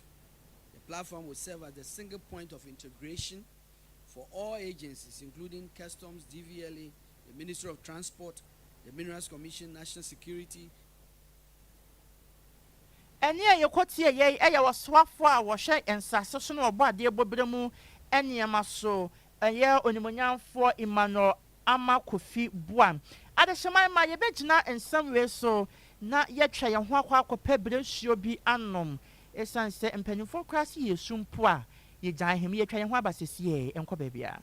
The platform will serve as the single point of integration for all agencies, including Customs, DVLA, the Ministry of Transport, the Minerals Commission, National Security. Ɛne a yɛkɔtie yɛn ɛyɛ wɔsoafo a wɔhwɛ nsase so na wɔbɔ adeɛ bɔbere mu nneɛma so ɛyɛ onimonyamfoɔ Emmanuel Ama Kofi Buam. Adehyɛman ma yɛbɛgyina nsɛm wei so na yɛtwa yɛn ho akɔ akɔpɛ bere nsuo bi anom ɛsiane sɛ mpanyinfoɔ koraa se yɛ su mpo a yɛgya ahem yɛtwa yɛn ho aba sɛsie ɛnkɔ baabi a.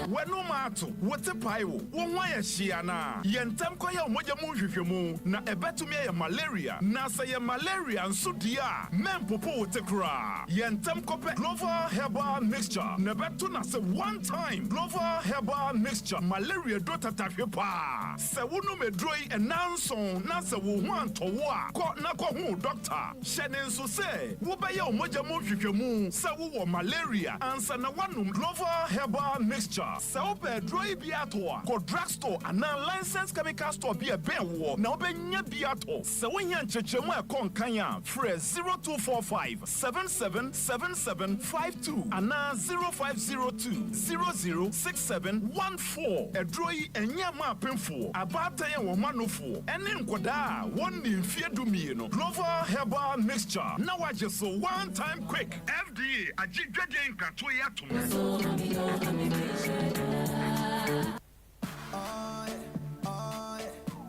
Wenomato, what's a pio? Why a shiana? Yentam koya mojamu hwehwemu na ebetumi ya malaria na say malaria nsudia mempopo tekra. Yentam kope Global Herbal Mixture na betu na se one time Global Herbal Mixture malaria dota tahwepa. Se wonu medroi enanson na se wo ho antowo a ko na ko hu doctor. Hyene nso se wo be ya mojamu hwehwemu se wo malaria ansa na wanum Global Herbal Mixture. Se ope droi biato go drugstore and licensed chemical store be a bear war na obenya biato se wonya nchechemu e konkanya frɛ 0245 777752 and 0502 006714 droi enya ma pemfo abata ye wo manofo ene nkoda won ni mfie dumie no Global Herbal Mixture na waje so one time quick FDA agidwede nkato ya to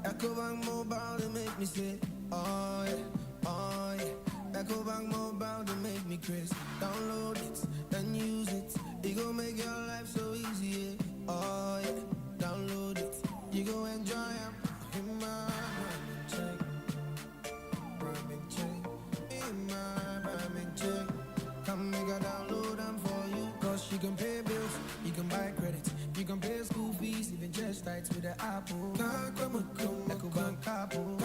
EcoBank Mobile to make me say, oh yeah. EcoBank Mobile to make me crazy. Download it, then use it. It gon' make your life so easy, yeah. Oh yeah. Download it, you gon' enjoy it. In my check, private check. In my private check. Come make a download them for you. Cause you can pay bills, you can buy credit. You can pay school fees, even just tights with the Apple. EcoBank Apple.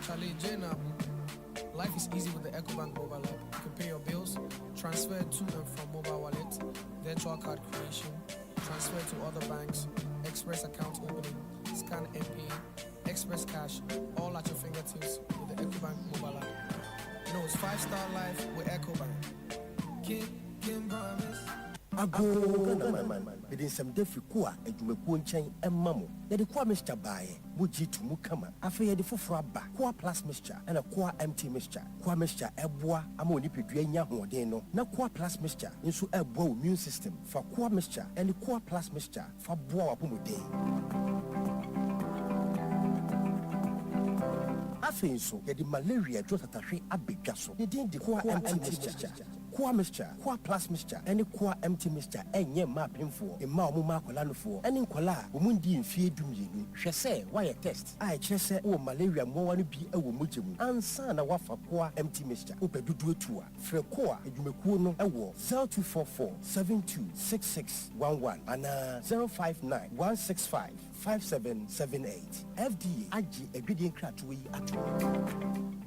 Charlie J. Life is easy with the EcoBank mobile app. You can pay your bills, transfer to and from mobile wallet, virtual card creation, transfer to other banks, express account opening, scan and pay, express cash, all at your fingertips with the EcoBank mobile app. You know, it's 5-star life with EcoBank. Can promise. ago na man bidin some defi ko a adwumakuo nkyɛn ɛma mo yɛde koa mixture baaye moji to mu kama afei yɛde foforo aba koa plus mixture ɛna koa empty mixture koa mixture ɛboa ama onipadua nya hoɔden no na koa plus mixture nso ɛboa wo immune system fa koa mixture ɛne koa plus mixture fa boa wapɔmuden afei nso yɛde malaria dro tatahwe abedwa so ne din de koa empty mixture Koa mixture, Koa plus mixture, any Koa empty mixture, and ye map him for a Maumuma Colano and in Kola, Umundi in Fie Duminu. She say, why a test? I chess or malaria more to be a woman, and son a wafa Koa empty mixture, Ope do tour. For Koa, you may kuno a war 0244 726611 and 059 165 5778. FDA, IG, a bidding cratui at all.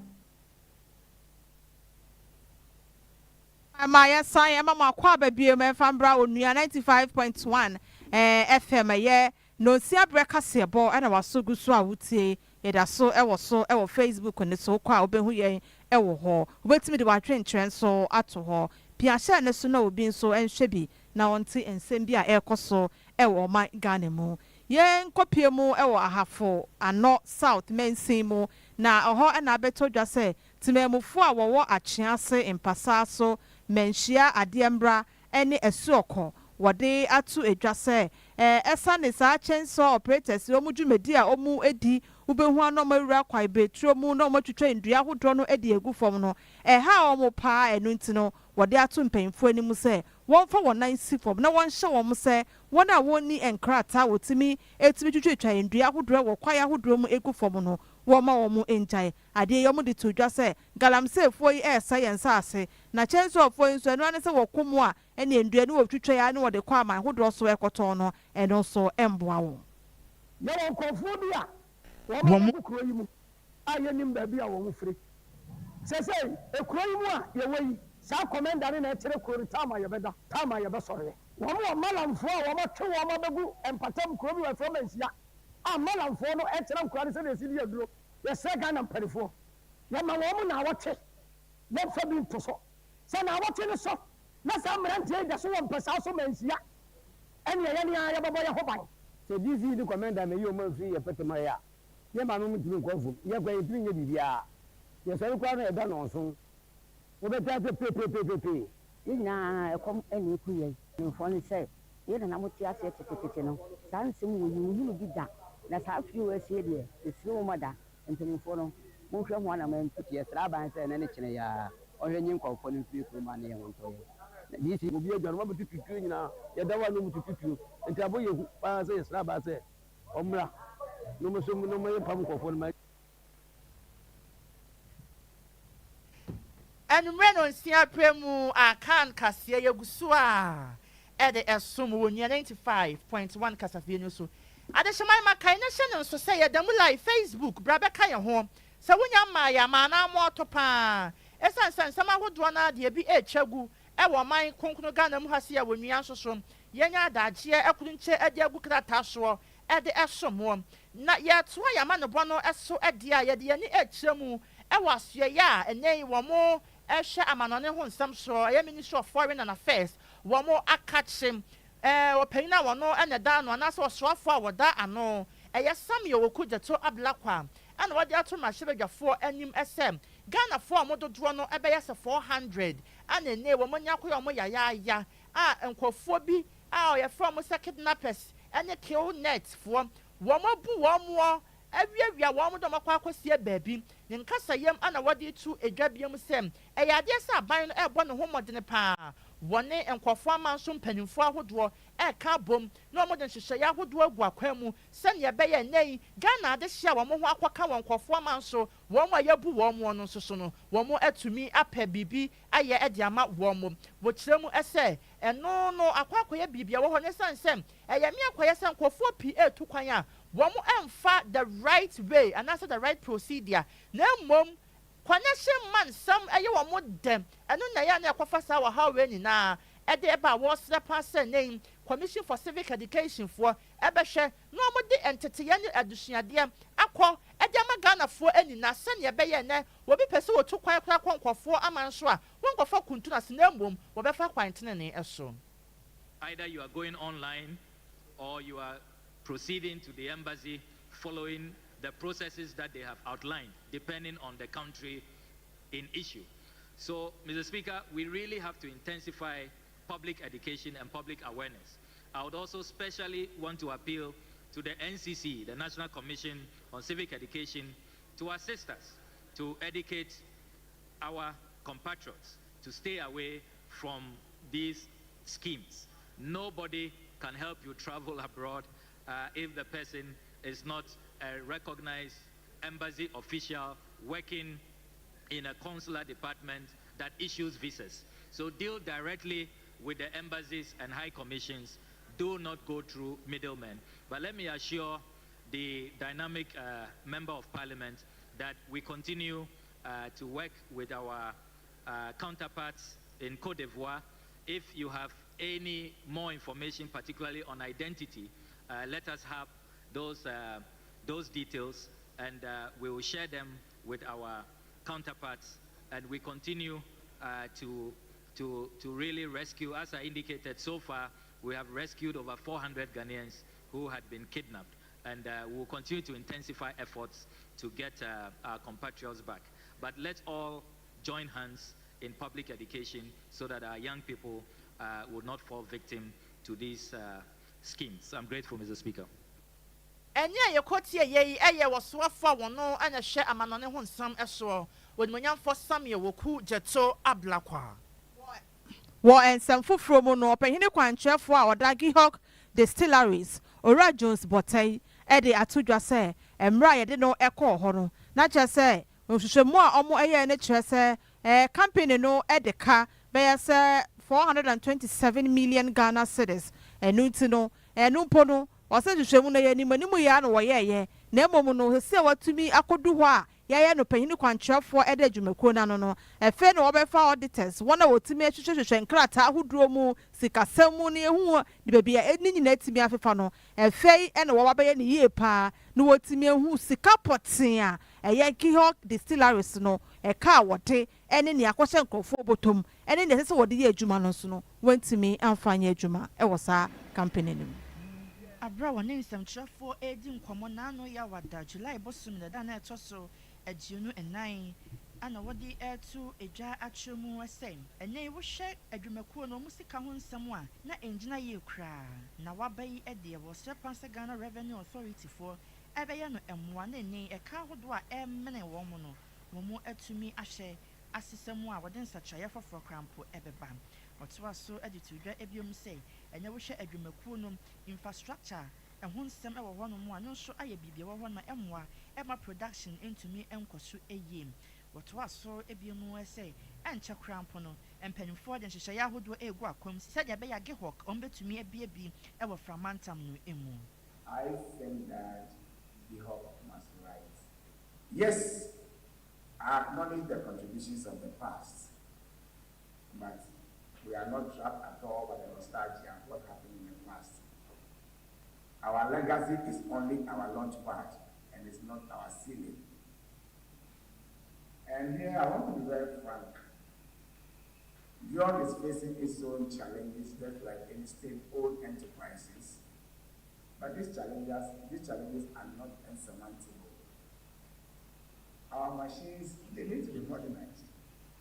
Maya sign Mama Ababio Mefambra Onua 95.1 FM ye no sia breakfast bo and our so good so awutie yeda so e wo Facebook ne so kwa obehu ye e wo ho obetimi de watwen tren so ato ho pia sha ne so na obi so enhwe bi na wonte ensem bi a ekoso e wo man Ghana mu ye nkopie mu e wo ahafo ano south mensin mu na oho na beto dwa se timemufo a wo achease impasa so menshia adiembra ene esuoko wode atu edwa se esa ne sa chenso operators omu dwumedi a omu edi ubehu anomawura kwai betro mu na omatwetwa ndua hodro no edi egu fom no ha omu pa enu ntino wode atu mpemfo animu se wonfa wonan si fom na wonhye wom se wona woni enkrata wotimi etimi twetwa ndua hodro wo kwai hodro mu egu fom no woma womu enjai ade yomu de tudwa se galamse foi science ase na chenso foi nso eno ane se wokomu a ene ndua ne wotwetwa ya ne wode kwa aman hodro so ekoto no eno so emboa wo na wonkofo bia womo kuro yi mu ayenim ba bia wo mu firi se ekuro yi mu a ye wei sa commander na etere kuro tama ye beda tama ye besore womo malamfo a womo twe womo begu empatam kuro bi wa from ensia amalamfo no etere kuro ne se na sidi aduro ye se Ghana mparifo ye ma womo na wote ye fa bi to so se na wote ne so na sa mrantie da so wo mpesa so mansia ene ye ne ya babo ye hoban se DC ni commander me yo man fi ye petema ya ye ma no mutumi nkonfo ye gwa ye tumi nye bibia ye so kwa na ye da no so wo be ta pe ina ekom ene ku ye nfo ni se ye na muti ase tete no sanse mu yi bi da na sa fi we se de esi wo mada ntemfo no mo hwe ho na man tuti ye sra ban se na ne kine ya ohwe nyi nkofo ni fi ku ma ne ye wonto ye DC obi agwaro ma tutu nyina ye da wa no mututu nti aboye pa se ye sra ba se omra no mo so no mo ye pam nkofo no ma enumre no nsia premu akan kase yegusu a ede esum wonya 95.1 kasafie no so adehyeman makai na hye no so se ye damu live Facebook brabe ka ye ho se wonya ma ya ma na mo topa esansan sama hodo na de bi etwagu e wo man konkunu Ghana mu hase ya wonua soso yenya adagye ekurunche ade agu krata so ede esomo na ye to ya ma no bono eso ede a ye de ye ni ekyeremu e wasue ya enei wo mo ehwe amanone ho nsam so ye Ministry of Foreign Affairs wo mo akachim opanyina wono ene da no na so soafo a woda ano eye sam ye wokujeto ablakwa ana wode ato mahebedwafo anim esem Ghana fo amododo no ebe yese 400 ana ene wo monya koyo mo ya nkofo bi a ye from kidnappers ene kill net fo wo mabu wo mo awiawia wo mo do makwa akosie baabi ne nkasa yam ana wode tu edwabiam sem ade ese aban no ebo ne ho modene pa wone nkofo amanso mpanimfo ahodo ka bom na mo de hyehyɛ ya ahodo agu akwan mu sɛ ne be ye nei Ghana de hye a wo mo ho akwaka won nkofo amanso wo mo ayabu wo mo no so no wo mo atumi apɛ bibi ayɛ ade ama wo mo wo kyerɛ mu ɛsɛ ɛno no akwakoyɛ bibia wo ho ne sansɛm ɛyɛ me akoyɛ sɛ nkofo pi etu kwan a wo mo emfa the right way and also the right procedure na mom connection man some aye wo mo dem eno na ya na ekofa sa wa ha we ni na e de ba wo srepa se name Commission for Civic Education for ebehwe no mo de entete ye ni adusuade akọ e de ma Ghana fo ani na se ne be ye ne wo bi pese wo tu kwan kra konkofo amanso a wonkofo kuntu na se na mbom wo be fa kwantene ne eso Either you are going online or you are proceeding to the embassy following the processes that they have outlined, depending on the country in issue. So, Mr. Speaker, we really have to intensify public education and public awareness. I would also specially want to appeal to the NCC, the National Commission on Civic Education, to assist us to educate our compatriots to stay away from these schemes. Nobody can help you travel abroad if the person is not a recognized embassy official working in a consular department that issues visas. So deal directly with the embassies and high commissions. Do not go through middlemen. But let me assure the dynamic member of parliament that we continue to work with our counterparts in Cote d'Ivoire. If you have any more information, particularly on identity, let us have those details, and we will share them with our counterparts. And we continue to really rescue. As I indicated, so far we have rescued over 400 Ghanaians who had been kidnapped, and we will continue to intensify efforts to get our compatriots back. But let's all join hands in public education so that our young people will not fall victim to these schemes. I'm grateful, Mr. Speaker. Enye yekoti ye eye wosoafo wono ana hye amanone ho nsam eso wonimonyam for Samuel woku jeto ablakwa wo ensam foforo mu no opehine kwankyerefo a odagi hawk distilleries Ora Jones Botay e de atodwa se emra ye de no ekọ ho no na che se ohwehwemu a omo eye ne kire se company no e de ka be se 427 million Ghana cedis enu ti no enu po no ose hwehwemu no ye ni manimu ya no wo ye na emom no se watumi akodu ho a yaya no panyini kwankyerefo ede dwumakuo na no efe no obefa auditors wona wotimi ahwehwehwehwe nkrata ahuduro mu sikasam ne ehu de bebia eni nyina timi afefa no efe ene wo babaye ne yie pa no wotimi ehu sika poten a eye Gihok distilleries no eka wote ene ne akwose nkrofo botom ene ne sese wode ye adwuma no so no wantimi amfanya adwuma e wo sa company nim abra woni nsamkyerefo edi nkomo na no ya wada July bosum da na etoso ajiunu enan ana wodi etu eja atwemu asem enye wo hye adwumakuo no musika ho nsem a na enjina ye kra na wabai ede wo Sepanse Ghana Revenue Authority for ebeye no emwa na eni eka hodo a emene wo mu no wo mu atumi ahye asesemu a wode nsachaye foforo krampo ebeba otoa so editudwa ebiom sei enye wo hye adwumakuo no infrastructure ehun sem ewo ho no mu anu so aye bibia wo ho na emwa ema production entumi enkoso eyem wotoa so ebiom ese enche krampo no empanimfo de hyehyɛ yahodo egu akom sɛde be ya Gihok ombetumi ebiebi ewo framantam no emu. I think that Gihok must rise. Yes, I acknowledge the contributions of the past, but we are not trapped at all by the nostalgia of what happened in the past. Our legacy is only our launch pad, and it's not our ceiling. And here I want to be very frank. Gihok is facing its own challenges, just like any state-owned enterprises. But these challenges are not insurmountable. Our machines, they need to be modernized.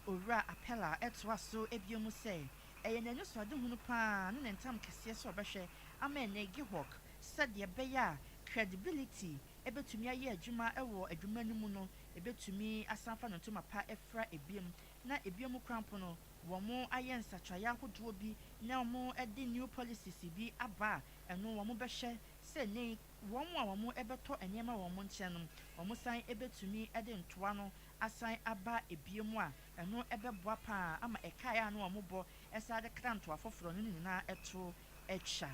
Ora apela etwa so ebiom say eye nanyo so ade hunu pa no nentam kese so obehwe ama na Gihok said ye beya credibility ebetumi aye adwuma ewo adwuma nimu no ebetumi asanfa no ntoma pa efra ebiem na ebiem krampo no wo mo aye nsatwaya hodo bi na mo ede new policies bi aba eno wo mo behwe se ne wo mo a wo mo ebeto enema wo mo nche no wo mo san ebetumi ede ntoa no asan aba ebiem a eno ebeboa pa ama ekaya no wo mo bo esa de kranto afoforo no nyina eto etwa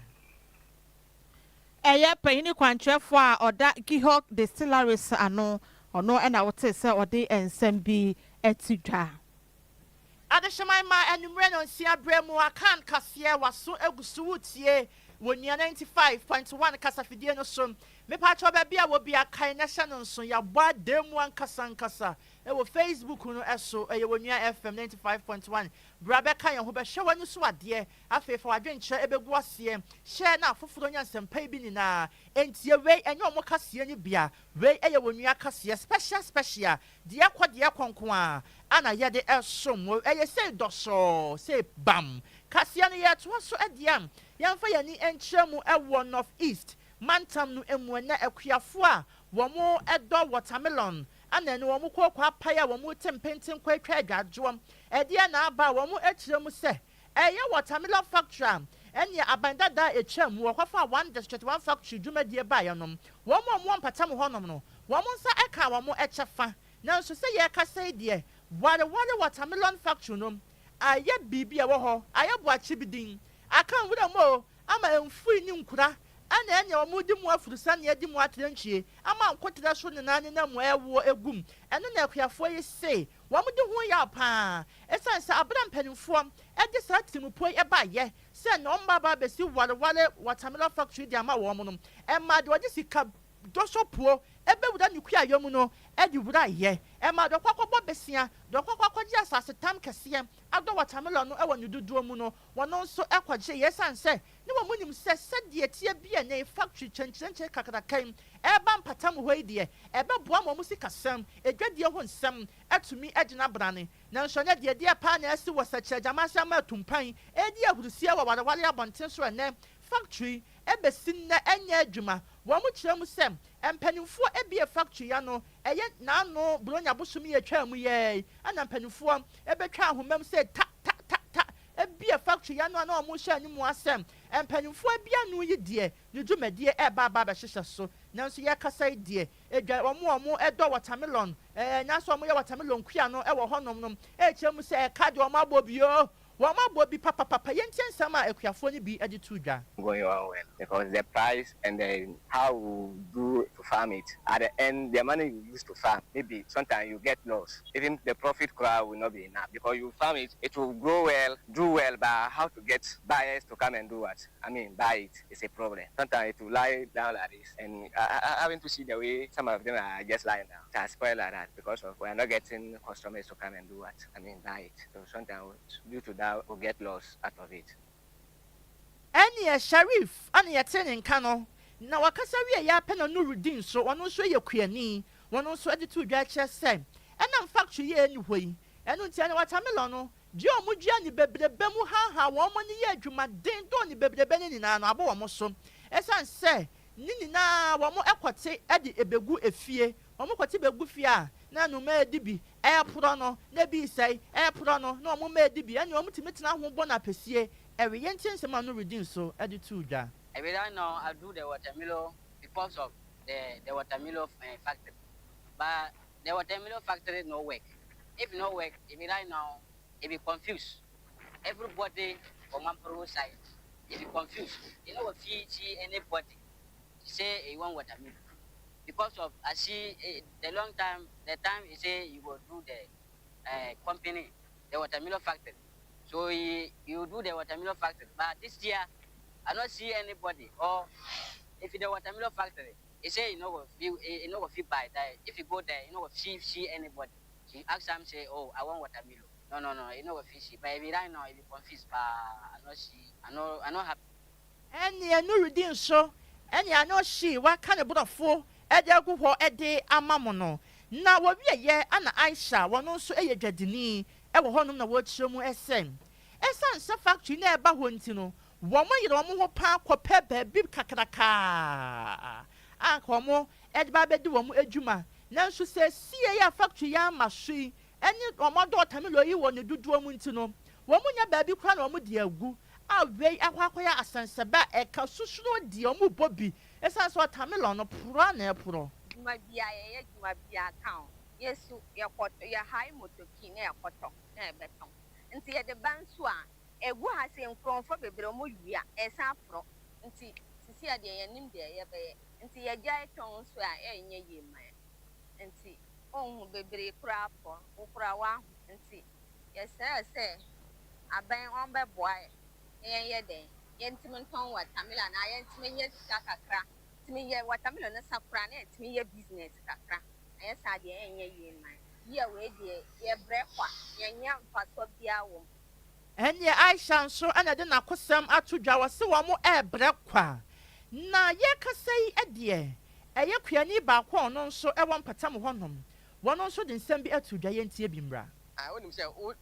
eye panyini kwankyerefo a oda Gihok distilleries ano ono na wote se ode ensem bi etidwa adehyeman ma anumre no nsia bremu akan kase waso egusu wutie wonia 95.1 kasafidie no so me pacho be bia wo bia kai na hye no nso ya bwa demu ankasa nkasa e wo Facebook no eso e wo nua FM 95.1 bra be kan ye ho be hye wani so ade afi fa wadwenche e begu ase hye na afoforo nya sempai bi ni na entie we enye omo kase ni bia we e ye wo nua kase special de konko a ana ye de esom e ye say doso say bam kase no ye to so adiam yamfa yani enchemu e wo north east mantam no emu na akuafo a womo edo watermelon ana ne womo kokwa paya womo tempentin kwatwa adwadwo ede na aba womo ekiremu se eye watermelon factory enya abandada echam wo kwafa one district one factory dwumadie ba yenom womo mpatam honom no womo nsa eka womo echefa na nso se ye kasa de ware watermelon factory nom aye bibia wo ho aye boachi bidin akan wura mo ama emfu ni nkura ana enya omudi mu afurusa na edi mu atrenchie ama nkotira so ne nane na mu ewo egum eno na akuafo yi se womudi hu ya pa esansa abram panimfo edi sa timupoi eba ye se no mba ba besi wale watermelon factory di ama wo mo no emma de odi sika dosopuo ebe wuda ni kua yom no edi wura ye emma do kwakwo besia do kwakwo ji asase tam kese ado watermelon no ewo ni duduo mu no wono nso ekwaje yesanse ni wo munim se de tie bia na factory chenchenche kakadakan eba mpatam hoi de ebe boa mo musika sam edwadie ho nsam atumi agina brane na nso nya de pa na asi wosache jamasa ma tumpan edi ahurusia wa wale abonten so ene factory ebe sinna enya adwuma wo mu kirem sem empanimfo ebie factory ya no eye na no bronya bosumi ye twa mu ye ana empanimfo ebetwa ahomam se ta ebie factory ya no na omo hye ani mu asem empanimfo ebia no yi de ne dwumadie eba ba hyehyɛ so nanso ye kasa die edwa omo edo watermelon na so omo ye watermelon kua no ewo honom nom kirem se e ka de omo abobio Wama bobi papa yentien sama ekuafo ni bi edi tudwa. Going on well because the price and then how we do to farm it at the end the money you use to farm maybe sometimes you get loss even the profit crowd will not be enough because you farm it will grow well do well but how to get buyers to come and do what I mean buy it is a problem. Sometimes it will lie down like this and I having to see the way some of them are just lying down. That's spoiled like that because of we are not getting customers to come and do what I mean buy it. So sometimes due to that will get lost out of it. Any Sharif, any attending cano. Now, a Casaria Yapen or Nurudin, so one also your queenie, one also added to Jatcha Sam. And I'm factory anyway. And don't tell what Tamelano, Joe Mugiani baby the Bemu ha, one year to my dame don't baby the Benin and Abo Mosso. As I say, Nina, one more equate, Eddie Ebegu a fear, one more Befia. Na no me dibi e prono na bi say e prono no mo me dibi anya mo timetina ho bo na pesie e we yentin se ma no redeem so e de tu dwa every right now I do the watermelon because of the watermelon factory but the watermelon factory no work if no work every right now it be confused everybody on one pro side it be confused you know see anybody say you want watermelon because of I see the long time, the time you say you will do the company, the watermelon factory. So you do the watermelon factory. But this year, I don't see anybody. Or if the watermelon factory, you say you know if you buy that. If you go there, you know if see anybody. You ask them say, oh, I want watermelon. No, you know if you see. But every right now, if you confused, but I not see. I not happy. And you no redeem so. And you know she what kind of beautiful. Ede aguho ede amamono na wo wieye ana Aisha wono nso eyedwadini e wo honom na wo chiremu esen sa factory na eba ho ntino wo mo yire wo ho pa kope ba bi kakraka akomo ede ba bedi wo mo adwuma na nso se sie ya factory ya mahwi eni wo mo do tamelo yi wo ne duduo mu ntino wo mo nya ba bi kra na wo mo di agu awei akwakoya asanseba e ka susuro di wo mo bobi esa so tamelo no pro na pro juma bia ye juma bia kan yesu ye kwoto ye high motoki na ye kwoto na e beton nti ye de banso a egu ha se nkronfo bebre mo wia esa pro nti sisi ade ye nim de ye be nti ye gya eton so a enye ye man nti onhu bebre kura po kura wa nti ye se aban on be boy ye den yentimenton watermelon na yentimenye sika kakra me ye watermelon na sakura na etimi ye business kakra. Aye sa de enye ye man. Ye we de ye brekwa. Ye nya mfaso bia wo. Enye Aisha nso ana de na kosam atodwa wose wo mo ebrekwa. Na ye kasai ede. Eye kuani ba kwa ono nso ewo mpatam honom. Wono nso de nsem bi atodwa ye ntie bi mra. I want to say old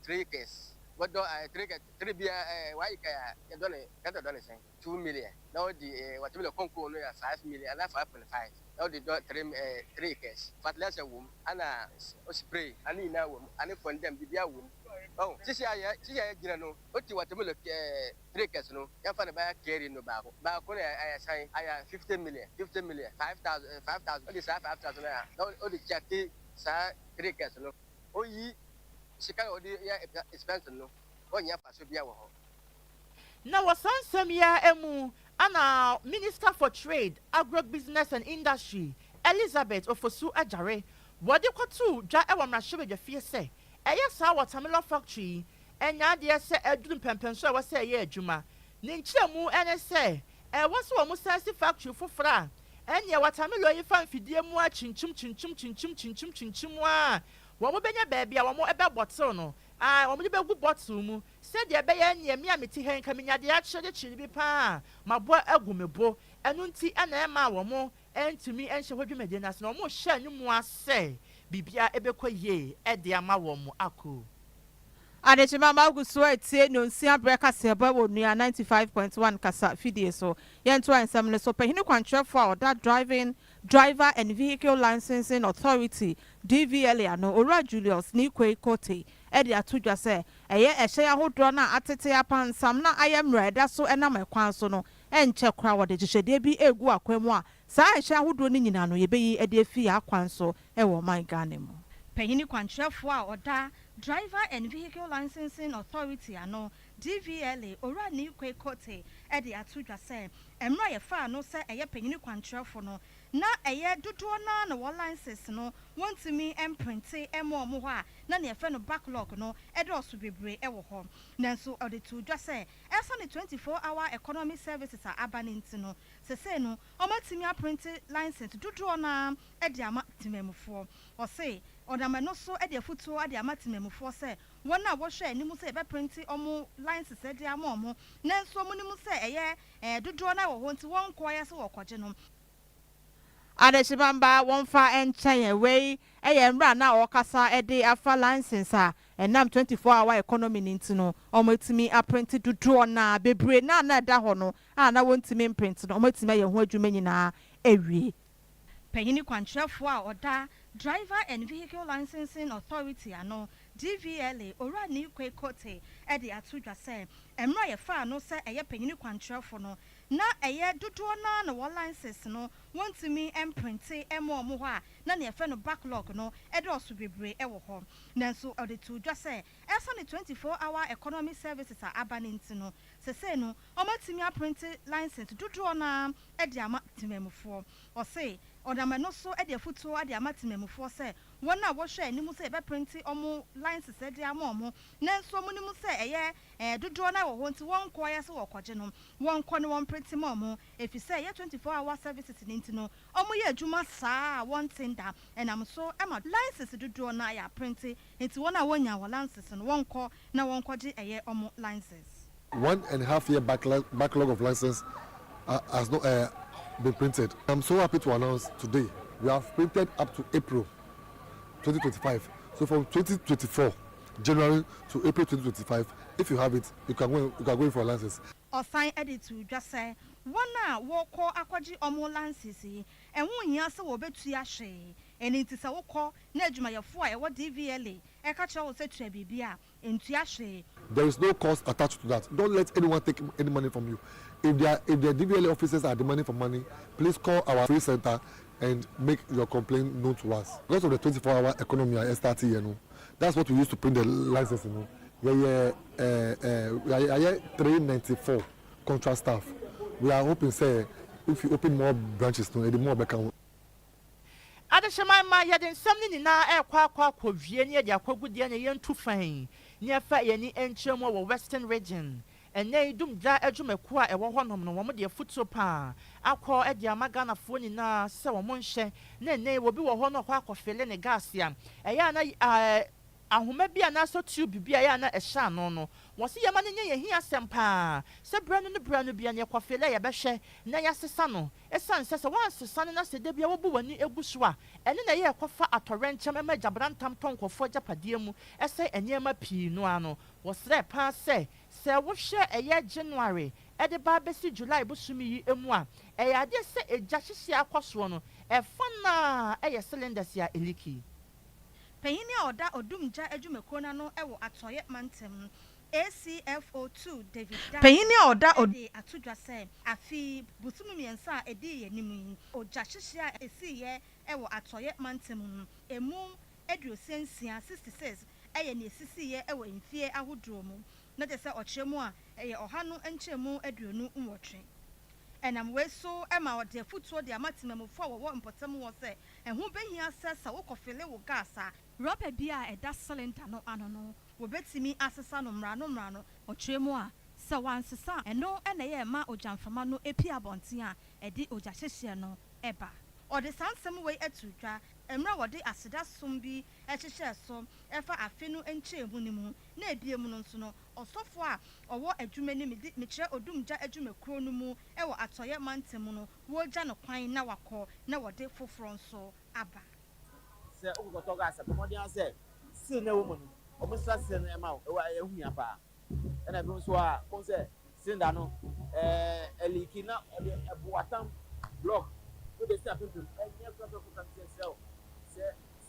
3 acres. What do I 3 bia why ka ya dole ka dole say 2 million. Now the what will conco no 5 million and 5.5. Now the 3 acres. But let's say wom ana spray ani na wom ani condemn bibia wom. Oh, sisi ya gina no. Oti what will 3 acres no. Ya fa na ba carry no ba ko. Ba ko I sign I 50 million, 5,000. Only 5,000 na. Now the chati sa 3 acres no. Oyi sika odi ya expense no onya faso bia wo ho Na wasansam ya emu ana Minister for Trade, Agribusiness and Industry Elizabeth Ofosu Ajare wode kwatu dwa ewa mrahwe dwafie se eye sa watermelon factory enya de se eduru pempenso e wose eye adwuma ne nkyeremu ene se e wose wo musasi factory fofora enye watermelon yi fa mfidie mu a chinchum a wo mo benya baabi a wo mo ebe bottle no wo mo de begu bottle mu se de be ye nye me ameti hen kaminyade a kyerede kyiri bi pa mabo agumebo enu nti ana ema wo mo entumi enhye hwadwumade na se no mo hye anyumu ase bibia ebekɔye ɛde ama wo mo ako Adechima Akosua etie no nsia breka se ba wo nua 95.1 kasa fidie so yento ansam ne so pehini kwantwefo a oda driver and vehicle licensing authority DVLA no Ora Julius ni Kote e de atodwa se eye ehye ahodro na atete apansam na ayemra da so enam ekwan so no enche kra wo de gyehede bi egu akwemu a saa ehye ahodro ni nyina no yebeyi e de fi akwan so e wo man Ghana mu pehini kwantwefo a oda Driver and Vehicle Licensing Authority ano DVLA Ora ni Kote e de atodwa se emra ye fa no se eye panyini kwantwefo no na eye dodo na wo license no wontimi emprinte emo ho a na ne fe no backlog no e de oso bebre e wo ho nanso o de to dwa se esa ne 24-hour economy services a abaninti no se no o matimi aprinte license dodo na e de ama timemfo o se odama no so e de futuo ade ama timemfo se wona wo hwe animu se e be printe omo license e de ama omo nanso mo nimu se eye dodo na wo ho nti won koya se wo koje no Adeshibamba wonfa enchen we eye mra na okasa ede afa license a enam 24-hour economy ninti no omotimi aprint dodo na bebre na da ho no na wontimi print no omotimi ye ho adwuma nyina ewie panyini kwantwefo a oda Driver and Vehicle Licensing Authority ano DVLA Ora ni Kote e de atodwa se emra ye fa no se eye panyini kwantwefo no na eye dodo na wo license no wontimi emprinte emo ho a na ne fe no backlog no e de oso bebre e wo ho nanso o de todwa se esa ne 24-hour economy services a abaninti no se no o matimi aprinte license dodo na e de ama timemfo o se odama no so e de futuo ade ama timemfo se wona wo hwe animu se e be printe omo license e de ama omo nanso mo nimu se eye dodo na wo ho nti won koya se wo koje no won ko ne won printe mo omo efise ye 24-hour services ninti no omo ye adwuma saa won tinda enam so ama license dodo na ya printe nti wona wonya wo license no won ko na won koje eye omo license 1.5 year backlog of license has not been printed. I'm so happy to announce today we have printed up to April 2025. So from 2024 January to April 2025, if you have it, you can go in for a license. Osan edit to just say wana wo ko akwaji omo license enwo hia se wo betu ya hwe eni ti se wo ko na adwuma yefo a e wo DVLA e ka kire wo se tua bibia entu ya hwe. There is no cost attached to that. Don't let anyone take any money from you. If the DVLA officers are demanding for money, please call our free center and make your complaint known to us. Because of the 24-hour economy I started, you know, that's what we used to print the license, you know. 394 contract staff. We are hoping, say, if you open more branches, no, the more become. Adeshima ma yeden samni ni na kwa wie ne de akogudie ne yentu fan ne fa ye ni enchemo wo western region ene dum dwa adwumaku a ewo honom no wo mo de futuo pa akọ e de amaga fo nyina se wo mo nhye na ene wo bi wo ho no kwa akọfele ne gas ya eya na ahoma bia na so tube bia ya na ehya no no wo se yema ne nye hia sempa se bra no bia ne akọfele ya behwe na ya sesa no esan se wan sesa ne na se de bia wo bu wani eguso a ene na ye ekofa atorenchem ema jabrantam tonkofo japadie mu ese enyema pii no ano wo sre pa se wo hwe eye January ede ba besi July busumi yi emu a eya de se eja hyehye akoso no efa na eye cylinders ya eliki Panyini oda odumja adwumako na no ewo atoye mantem ACFO2 David Panyini oda atudwa se afi busumu miensa edi yenimu oja hyehye a esi ye ewo atoye mantem emu eduosensia 66 eye ne esisi ye ewo mfie ahodro mu na de se okyeremu a eye ohanu enkyeremu aduonu nwotwe enam weso ema ode futuo de amatemamufo wo mpotem wo se ehu behia sesa wo kofele wo gasa rubber bia eda cylinder no ano no wo betimi asesa no mra no okyeremu a se wansesa eno ena ye ma ojamfama no epi abonten a edi oja hyehye no eba ode sansem we atudwa emra wode aseda sombi ehyehyɛ so efa afe no enkyeremu ni mu na ebiem no nso no osofo a owo adwuma ni me kire odumja adwuma kro no mu ewo atoye mantem no wo gya no kwan na wakɔ na wode foforo nso aba se ogoto gas abomodi ase si na wo mu no omusa se na ema wo ehua pa na bi nso a kon se sinda no eliki na ebuatam block we dey start people enye kwa kwa kan se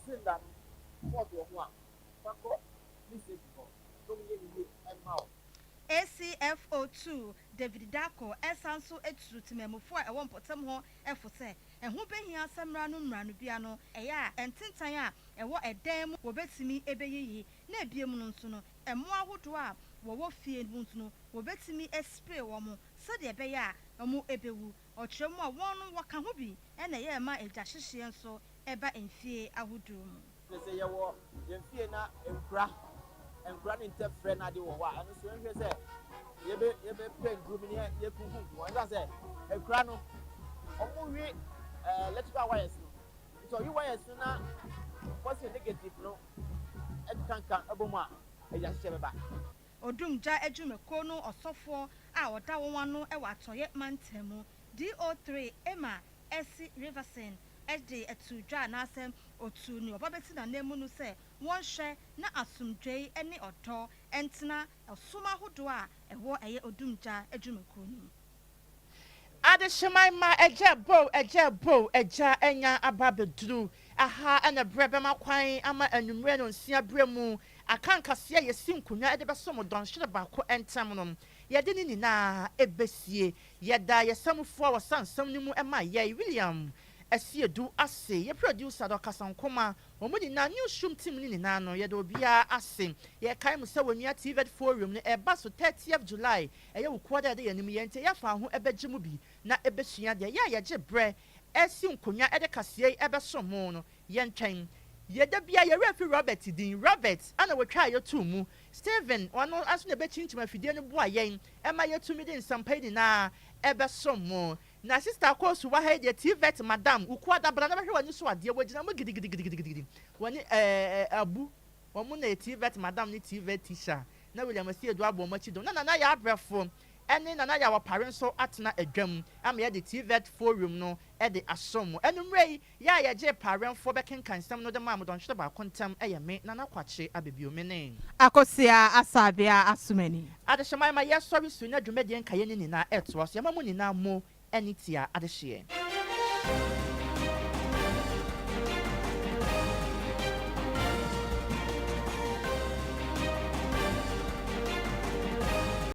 sinda port wo ho a fakọ message ko so me ye ema wo ACFO2 David Dako esanso eturutimemufo a ewo mpotem ho efo se ehu behia samra no bia no eya ententan a ewo edan mu wo betimi ebeyiyi na ebiem no nso no emo ahodo a wo fie mu nso no wo betimi spray wo mo so de ebeya emo ebewu okyeremu a won no waka ho bi na ye ma eja hyehye nso eba enfie ahodo mu se ye wo enfie na enkura ni interfere na de wo wa anu so nhwe se yebe pen group ni ye kuku wo nza se enkura no omuwi electrical wires no so you wires na positive negative no ekankan abomu a eja hye beba odumja adwumako no osofo a oda wonwano e watoye mantemu DO3 Emma SC Riverson ede etudwa na asem otu ni obabeti na nemu no se won hwe na asumdwei ene odo entena osoma hodo a ewo eye odumja adwumako no ade shemaima eja enya ababedru aha ana brebe makwan ama anumre no nsia bremu akankase ye sinkunya ede beso don hwere ba ko entam no yede ni na ebesie yeda yesamfo a wasansam ni mu ema ye William asiedu ase ye producer do kasankoma omudi na newsroom team ni na no ye do bia ase ye kai mu se wonua TV forum no eba so 30th July eye wukoda de yanim ye nte ya fa ho ebegimu bi na ebesua de ya ye bre esi nkonya ede kase ebeso mo no ye ntwen ye da bia ye refi Robert ana wotwa ye tu mu Steven wano aso na bechinchim afidie no boa yen ema ye tu mi de nsampa ni na ebeso mo na sister Akosua ha de TVET madam ukwada bra na behwe wani so ade wogina mo gidigidi wani abu womu na TVET madam ni TVET teacher na William Asiedu abo machi do na ya abrefo ene na ya wapare so atena adwam ama ye de TVET forum no e de asom enumrei ya je parenfo bekenkan sam no de ma modon hwede ba kontam eye me na Kwakye Ababio menen Akosua Asabea Asomaning ade shema ma ye sorry su na dwumede nkaye ni na eto so ya ma mu ni na mo enitia ade hye